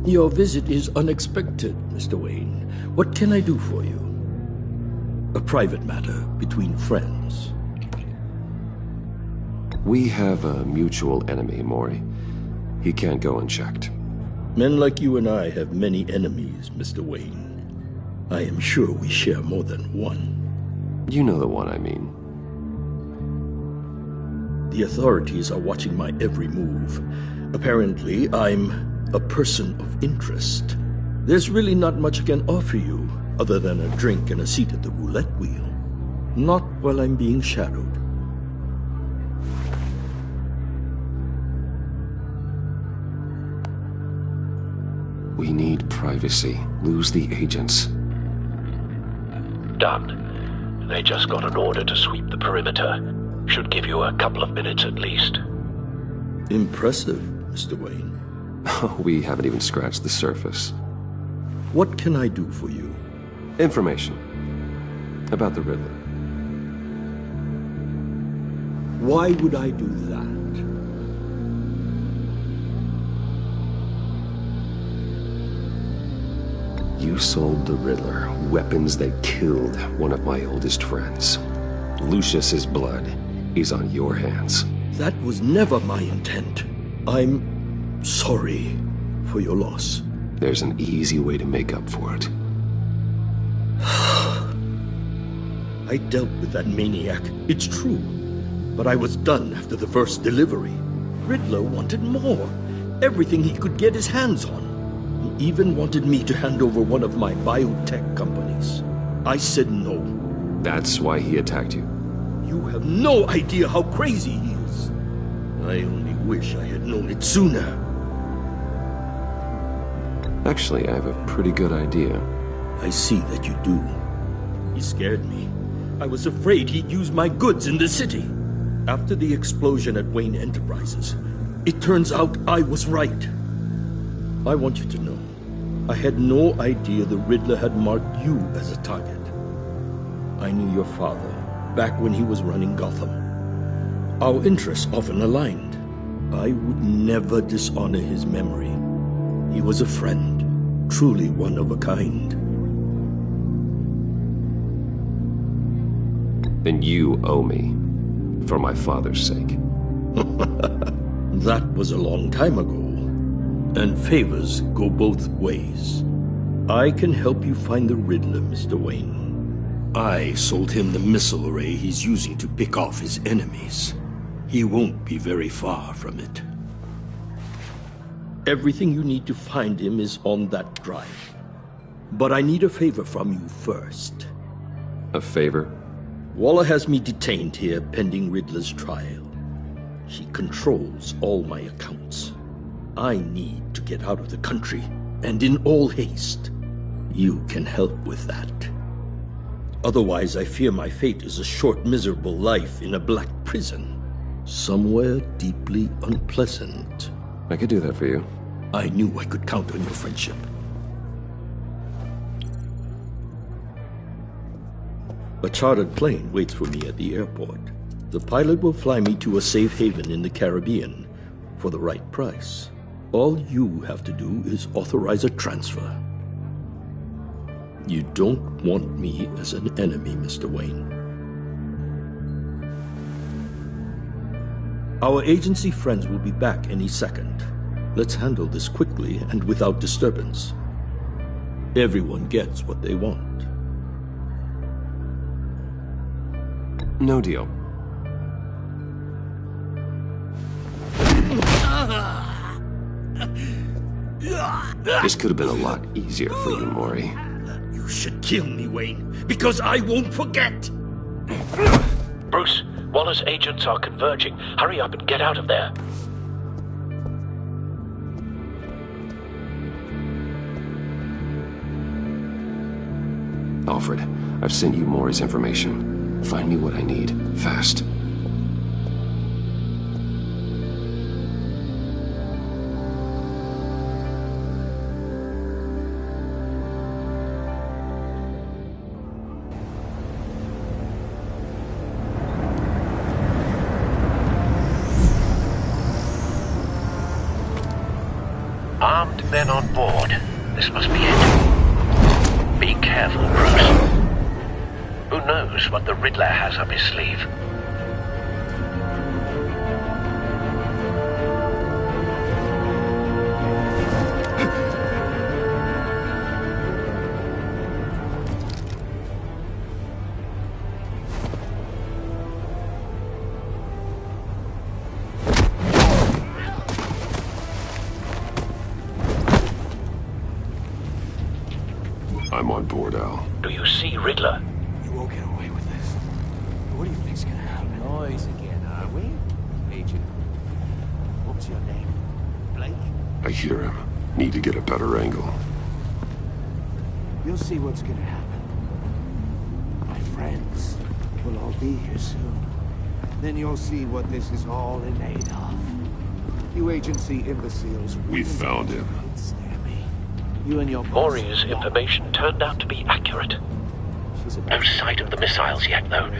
Your visit is unexpected, Mr. Wayne. What can I do for you? A private matter between friends. We have a mutual enemy, Mori. He can't go unchecked. Men like you and I have many enemies, Mr. Wayne. I am sure we share more than one. You know the one I mean. The authorities are watching my every move. Apparently, I'm a person of interest. There's really not much I can offer you, other than a drink and a seat at the roulette wheel. Not while I'm being shadowed. We need privacy. Lose the agents. Done. They just got an order to sweep the perimeter. Should give you a couple of minutes at least. Impressive, Mr. Wayne. We haven't even scratched the surface. What can I do for you? Information. About the Riddler. Why would I do that? You sold the Riddler weapons that killed one of my oldest friends. Lucius's blood is on your hands. That was never my intent. I'm sorry for your loss. There's an easy way to make up for it. I dealt with that maniac, it's true. But I was done after the first delivery. Riddler wanted more. Everything he could get his hands on. He even wanted me to hand over one of my biotech companies. I said no. That's why he attacked you. You have no idea how crazy he is. I only wish I had known it sooner. Actually, I have a pretty good idea. I see that you do. He scared me. I was afraid he'd use my goods in the city. After the explosion at Wayne Enterprises, it turns out I was right. I want you to know, I had no idea the Riddler had marked you as a target. I knew your father back when he was running Gotham. Our interests often aligned. I would never dishonor his memory. He was a friend, truly one of a kind. Then you owe me, for my father's sake. That was a long time ago, and favors go both ways. I can help you find the Riddler, Mr. Wayne. I sold him the missile array he's using to pick off his enemies. He won't be very far from it. Everything you need to find him is on that drive. But I need a favor from you first. A favor? Waller has me detained here pending Riddler's trial. He controls all my accounts. I need to get out of the country, and in all haste. You can help with that. Otherwise, I fear my fate is a short, miserable life in a black prison. Somewhere deeply unpleasant. I could do that for you. I knew I could count on your friendship. A chartered plane waits for me at the airport. The pilot will fly me to a safe haven in the Caribbean for the right price. All you have to do is authorize a transfer. You don't want me as an enemy, Mr. Wayne. Our agency friends will be back any second. Let's handle this quickly and without disturbance. Everyone gets what they want. No deal. This could have been a lot easier for you, Mori. You should kill me, Wayne, because I won't forget! Bruce, Waller's agents are converging. Hurry up and get out of there. Alfred, I've sent you Mori's information. Find me what I need, fast. Armed men on board. This must be it. Be careful, Bruce. Who knows what the Riddler has up his sleeve? I'm on board, Al. Do you see Riddler? You won't get away with this. What do you think's gonna happen? Noise again, are we? Agent, what's your name? Blake? I hear him. Need to get a better angle. You'll see what's gonna happen. My friends will all be here soon. Then you'll see what this is all in aid of. You agency imbeciles. We found him. You and your Mori's information turned out to be accurate. No sight of the missiles yet, though.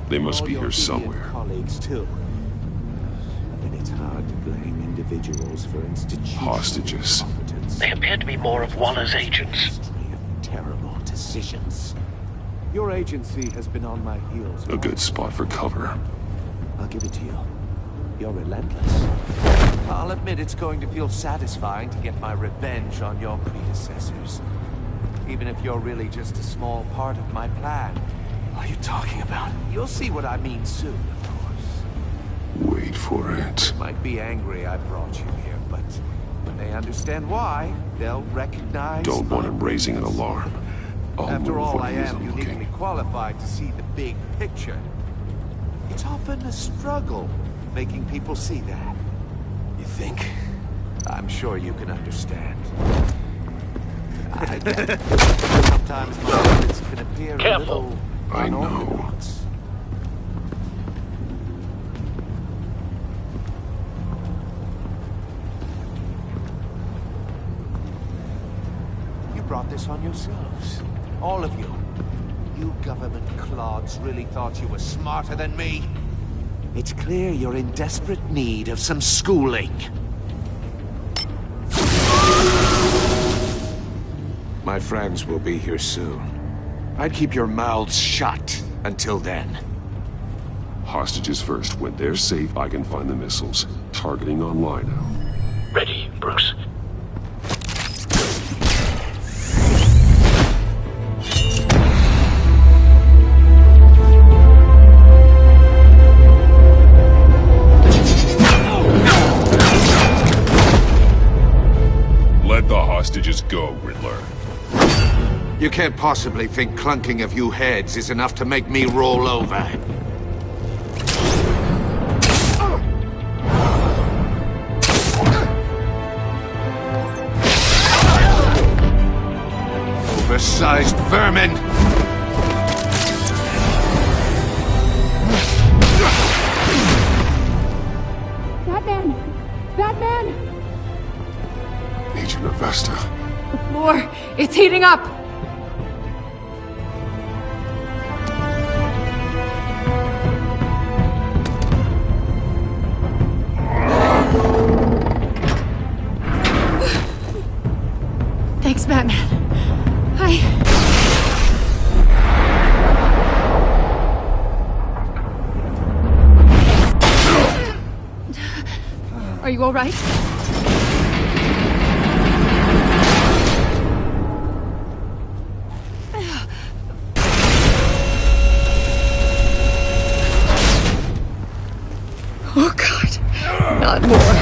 They must be here somewhere. Colleagues too. And it's hard to blame individuals for institutions. Hostages. They appear to be more of Waller's agents. Terrible decisions. Your agency has been on my heels. A good spot for cover. I'll give it to you. You're relentless. I'll admit it's going to feel satisfying to get my revenge on your predecessors. Even if you're really just a small part of my plan. What are you talking about? You'll see what I mean soon, of course. Wait for it. Might be angry I brought you here, but when they understand why, they'll recognize... Don't want him raising an alarm. After all, I am looking. uniquely qualified to see the big picture. It's often a struggle making people see that. You think? I'm sure you can understand. I get it. Sometimes my words can appear a little I know. unorthodox. You brought this on yourselves. All of you. You government clods really thought you were smarter than me? It's clear you're in desperate need of some schooling. My friends will be here soon. I'd keep your mouths shut until then. Hostages first. When they're safe, I can find the missiles. Targeting online now. Ready, Bruce. Let the hostages go, Riddler. You can't possibly think clunking a few heads is enough to make me roll over. Oversized vermin! Batman! Batman! Agent Avesta. The floor, it's heating up! Thanks, Batman. Are you all right? Oh, God. Not more.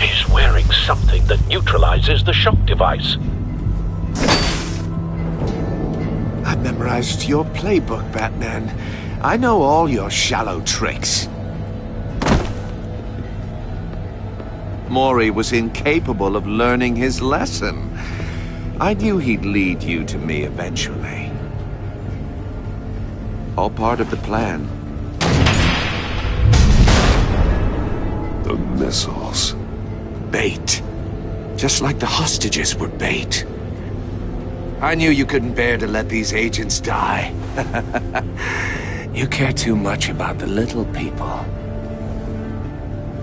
He's wearing something that neutralizes the shock device. I've memorized your playbook, Batman. I know all your shallow tricks. Mori was incapable of learning his lesson. I knew he'd lead you to me eventually. All part of the plan. The missiles. Bait. Just like the hostages were bait. I knew you couldn't bear to let these agents die. You care too much about the little people.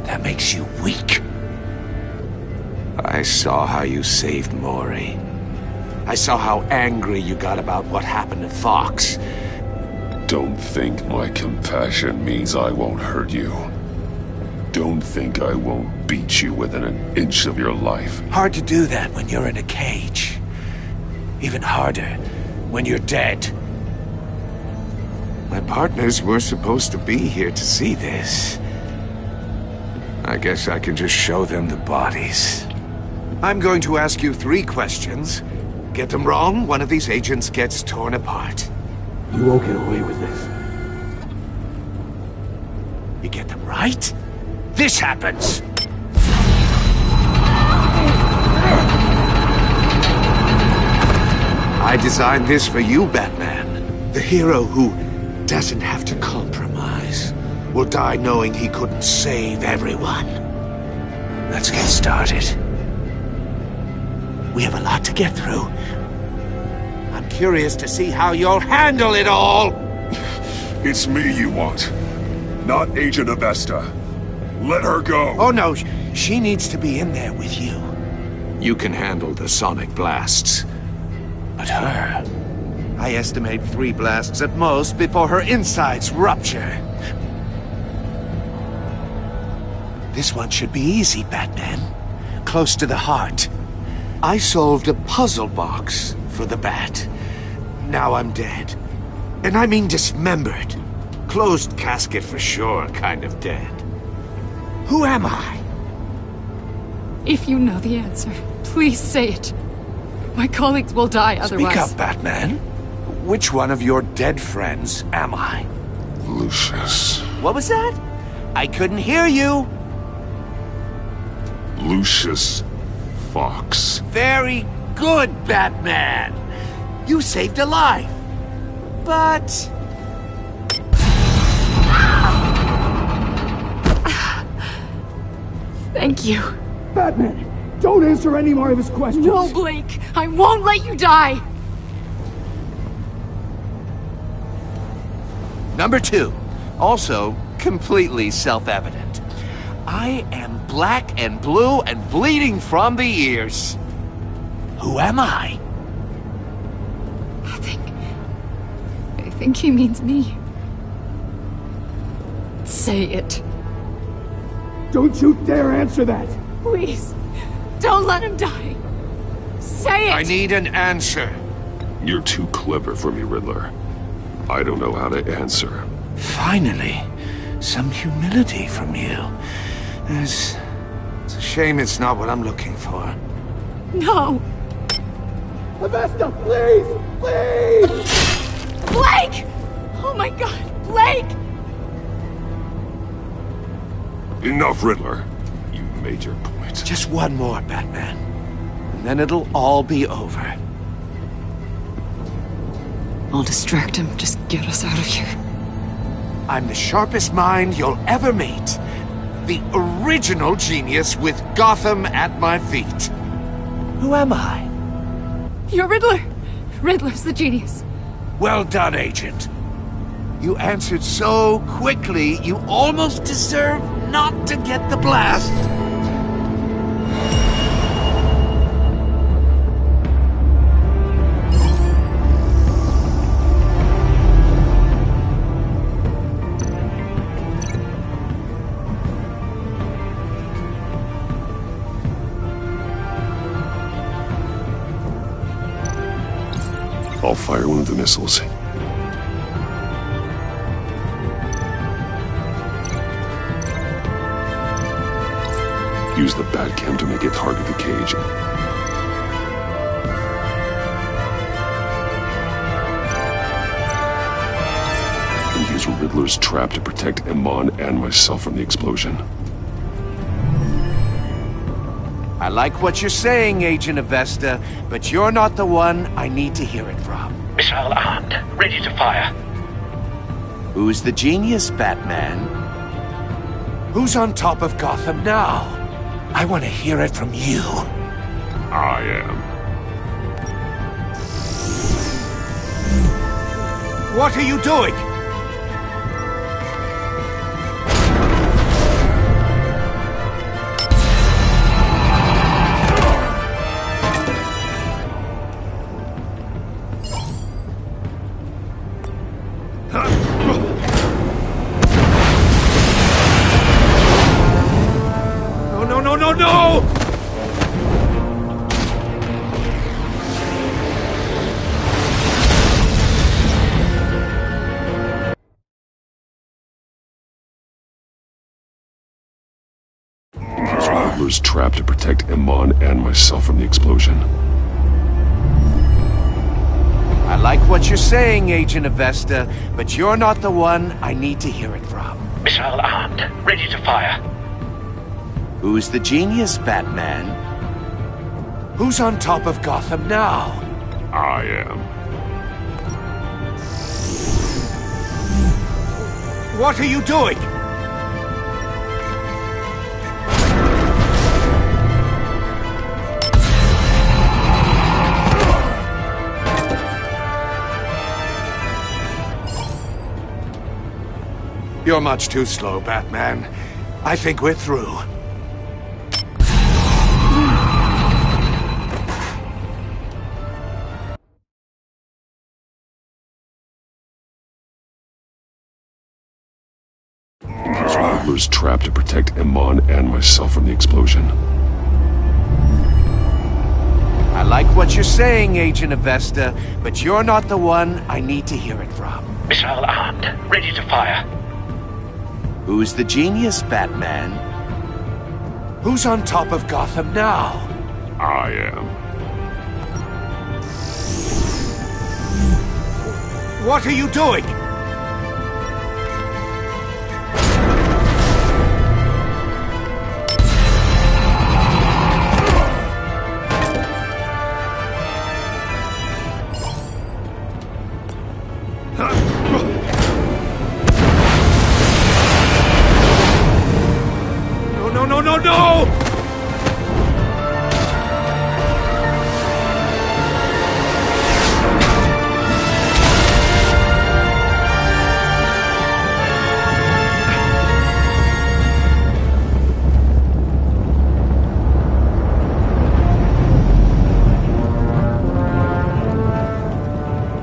That makes you weak. I saw how you saved Mori. I saw how angry you got about what happened to Fox. Don't think my compassion means I won't hurt you. Don't think I won't beat you within an inch of your life. Hard to do that when you're in a cage. Even harder when you're dead. My partners were supposed to be here to see this. I guess I can just show them the bodies. I'm going to ask you 3 questions. Get them wrong, one of these agents gets torn apart. You won't get away with this. You get them right, this happens. I designed this for you, Batman. The hero who doesn't have to compromise will die knowing he couldn't save everyone. Let's get started. We have a lot to get through. I'm curious to see how you'll handle it all. It's me you want, not Agent Avesta. Let her go. Oh no, she needs to be in there with you. You can handle the sonic blasts. But her, I estimate 3 blasts at most before her insides rupture. This one should be easy, Batman. Close to the heart. I solved a puzzle box for the Bat. Now I'm dead. And I mean dismembered. Closed casket for sure, kind of dead. Who am I? If you know the answer, please say it. My colleagues will die otherwise. Speak up, Batman. Which one of your dead friends am I? Lucius. What was that? I couldn't hear you. Lucius Fox. Very good, Batman. You saved a life. But... Thank you. Batman, don't answer any more of his questions. No, Blake. I won't let you die. Number 2. Also completely self-evident. I am black and blue and bleeding from the ears. Who am I? I think he means me. Say it. Don't you dare answer that! Please, don't let him die. Say it! I need an answer. You're too clever for me, Riddler. I don't know how to answer. Finally, some humility from you. It's a shame it's not what I'm looking for. No! Avesta, please! Please! Blake! Oh my god, Blake! Enough, Riddler. You made your point. Just one more, Batman. And then it'll all be over. I'll distract him. Just get us out of here. I'm the sharpest mind you'll ever meet. The original genius with Gotham at my feet. Who am I? You're Riddler. Riddler's the genius. Well done, Agent. You answered so quickly, you almost deserve not to get the blast. I'll fire one of the missiles. Use the Batcam to make it target the cage. And use Riddler's trap to protect Iman and myself from the explosion. I like what you're saying, Agent Avesta, but you're not the one I need to hear it from. Missile armed, ready to fire. Who's the genius, Batman? Who's on top of Gotham now? I want to hear it from you. I am. What are you doing? No! Use Riddler's trap to protect Iman and myself from the explosion. I like what you're saying, Agent Avesta, but you're not the one I need to hear it from. Missile armed, ready to fire. Who's the genius, Batman? Who's on top of Gotham now? I am. What are you doing? You're much too slow, Batman. I think we're through. There's Riddler's trap to protect Iman and myself from the explosion. I like what you're saying, Agent Avesta, but you're not the one I need to hear it from. Missile armed, ready to fire. Who's the genius, Batman? Who's on top of Gotham now? I am. What are you doing? No!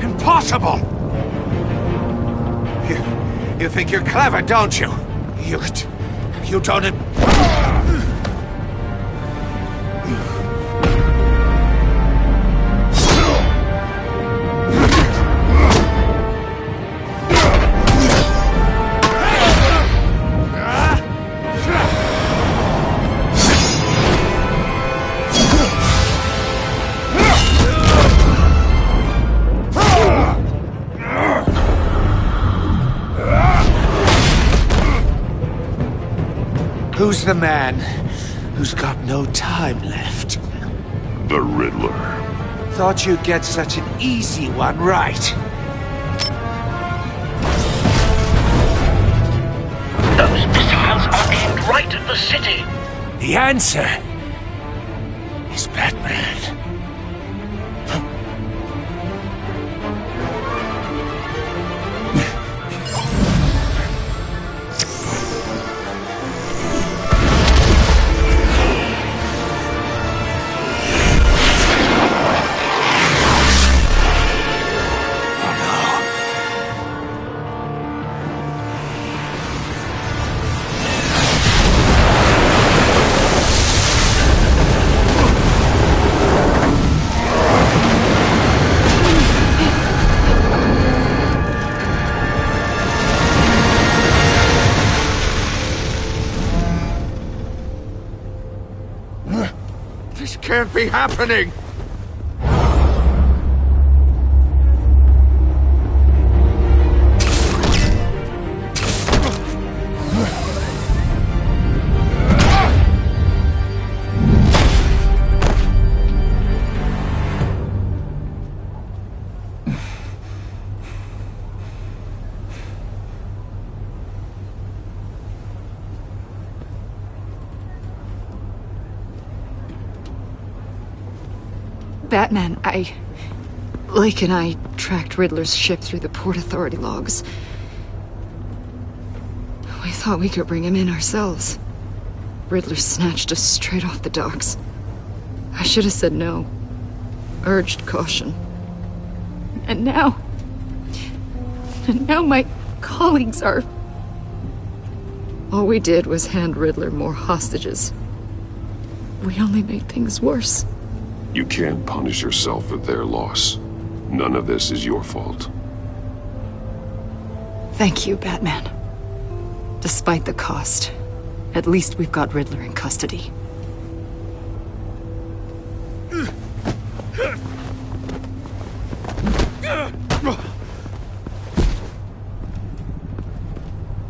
Impossible! You think you're clever, don't you? You don't... Who's the man who's got no time left? The Riddler. Thought you'd get such an easy one right. Those missiles are aimed right at the city. The answer is Batman. This can't be happening! Batman, Lake and I tracked Riddler's ship through the Port Authority logs. We thought we could bring him in ourselves. Riddler snatched us straight off the docks. I should have said no. Urged caution. And now my colleagues are... All we did was hand Riddler more hostages. We only made things worse. You can't punish yourself for their loss. None of this is your fault. Thank you, Batman. Despite the cost, at least we've got Riddler in custody.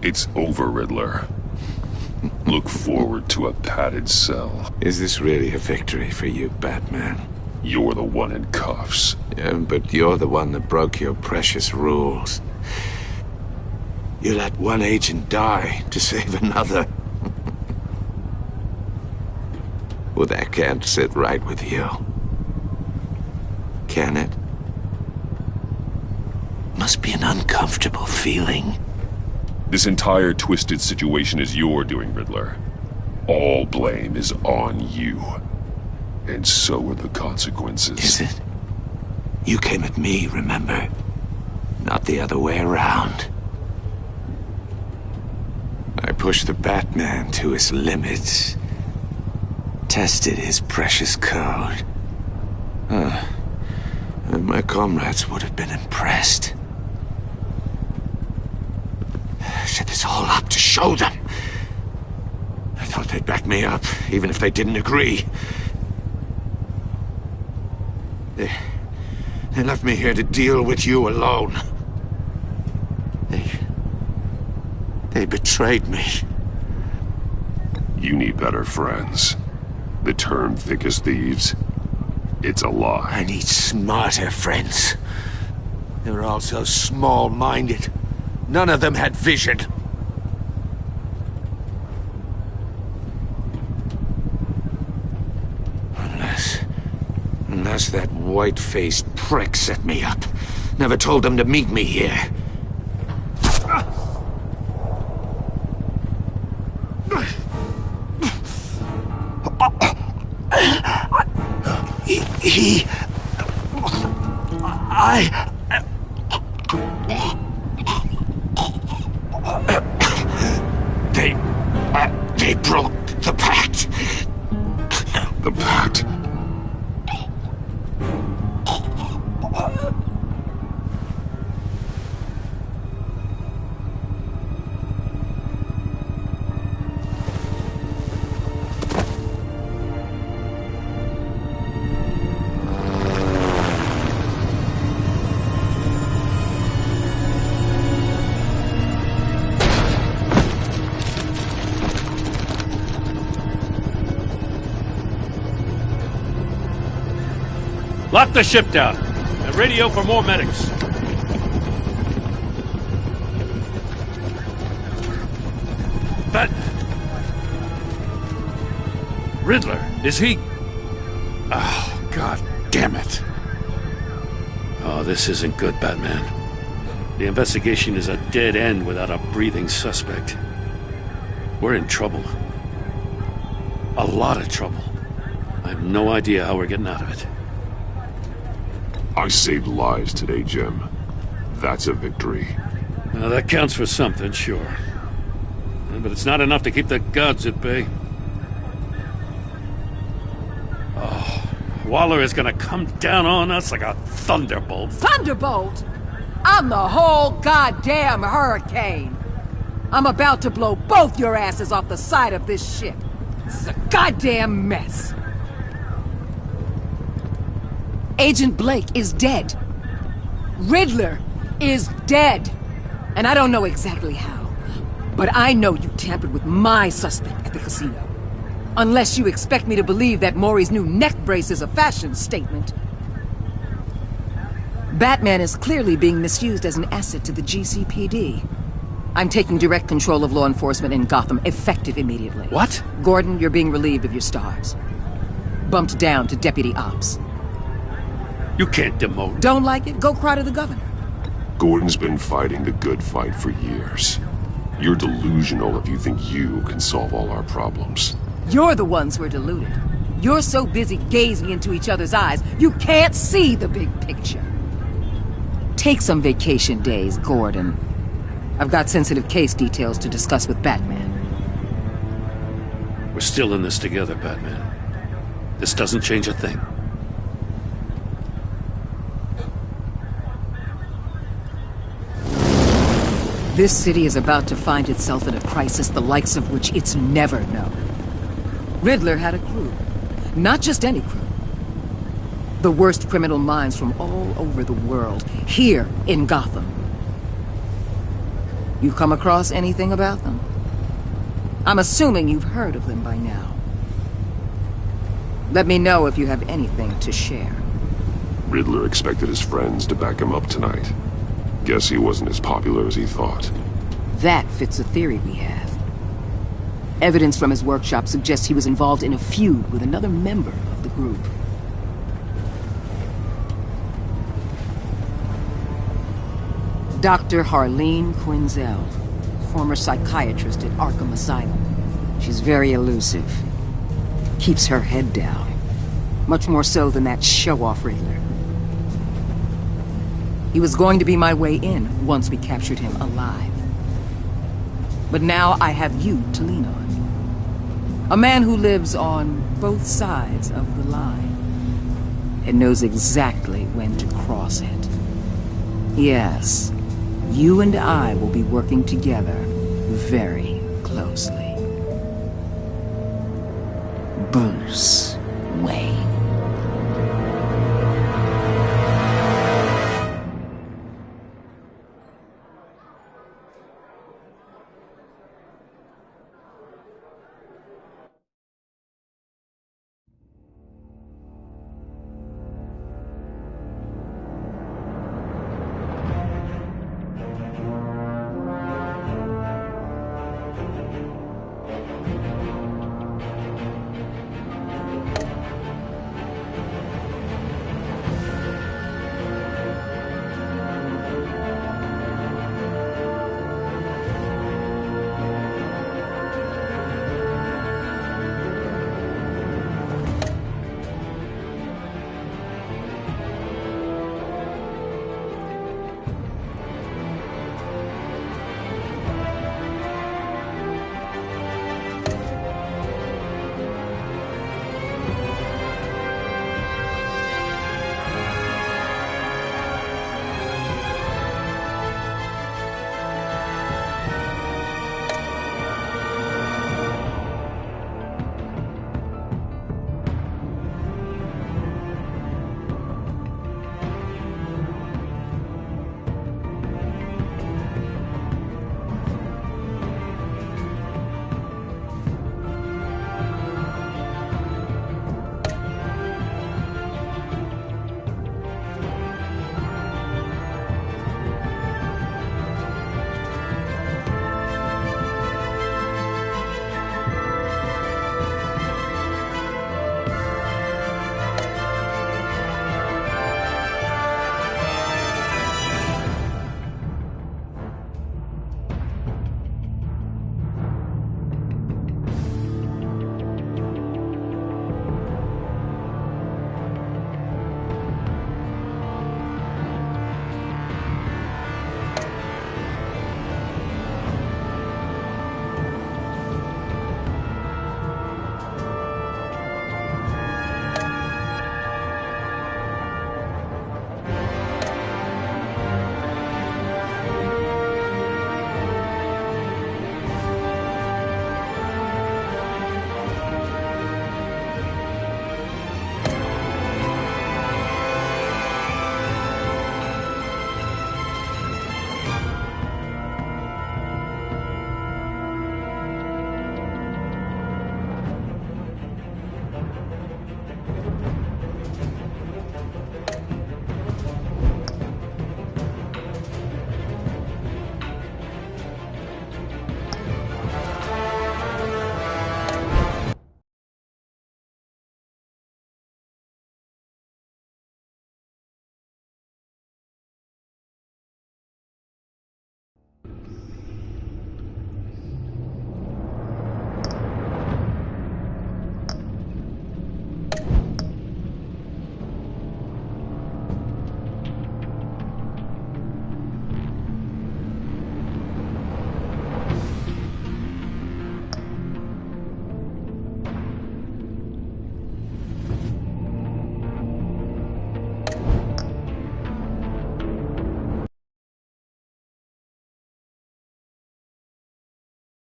It's over, Riddler. Look forward to a padded cell. Is this really a victory for you, Batman? You're the one in cuffs. Yeah, but you're the one that broke your precious rules. You let one agent die to save another. Well, that can't sit right with you. Can it? Must be an uncomfortable feeling. This entire twisted situation is your doing, Riddler. All blame is on you. And so are the consequences. Is it? You came at me, remember? Not the other way around. I pushed the Batman to his limits. Tested his precious code. And my comrades would have been impressed. I set this all up to show them. I thought they'd back me up, even if they didn't agree. They left me here to deal with you alone. They betrayed me. You need better friends. The term thick as thieves, it's a lie. I need smarter friends. They were all so small-minded. None of them had vision. Unless that white-faced prick set me up. Never told them to meet me here. They broke the pact. The pact? Lock the ship down and radio for more medics. But Riddler, is he? Oh, God damn it. Oh, this isn't good, Batman. The investigation is a dead end without a breathing suspect. We're in trouble. A lot of trouble. I have no idea how we're getting out of it. I saved lives today, Jim. That's a victory. Now, that counts for something, sure. But it's not enough to keep the gods at bay. Oh, Waller is gonna come down on us like a thunderbolt. Thunderbolt? I'm the whole goddamn hurricane. I'm about to blow both your asses off the side of this ship. This is a goddamn mess. Agent Blake is dead. Riddler is dead. And I don't know exactly how, but I know you tampered with my suspect at the casino. Unless you expect me to believe that Maury's new neck brace is a fashion statement. Batman is clearly being misused as an asset to the GCPD. I'm taking direct control of law enforcement in Gotham, effective immediately. What? Gordon, you're being relieved of your stars. Bumped down to Deputy Ops. You can't demote. Don't like it? Go cry to the governor. Gordon's been fighting the good fight for years. You're delusional if you think you can solve all our problems. You're the ones who are deluded. You're so busy gazing into each other's eyes, you can't see the big picture. Take some vacation days, Gordon. I've got sensitive case details to discuss with Batman. We're still in this together, Batman. This doesn't change a thing. This city is about to find itself in a crisis the likes of which it's never known. Riddler had a crew. Not just any crew. The worst criminal minds from all over the world, here in Gotham. You've come across anything about them? I'm assuming you've heard of them by now. Let me know if you have anything to share. Riddler expected his friends to back him up tonight. Guess he wasn't as popular as he thought. That fits a theory we have. Evidence from his workshop suggests he was involved in a feud with another member of the group. Dr. Harleen Quinzel, former psychiatrist at Arkham Asylum. She's very elusive. Keeps her head down. Much more so than that show-off Riddler. He was going to be my way in once we captured him alive. But now I have you to lean on. A man who lives on both sides of the line and knows exactly when to cross it. Yes, you and I will be working together very closely. Bruce Wayne.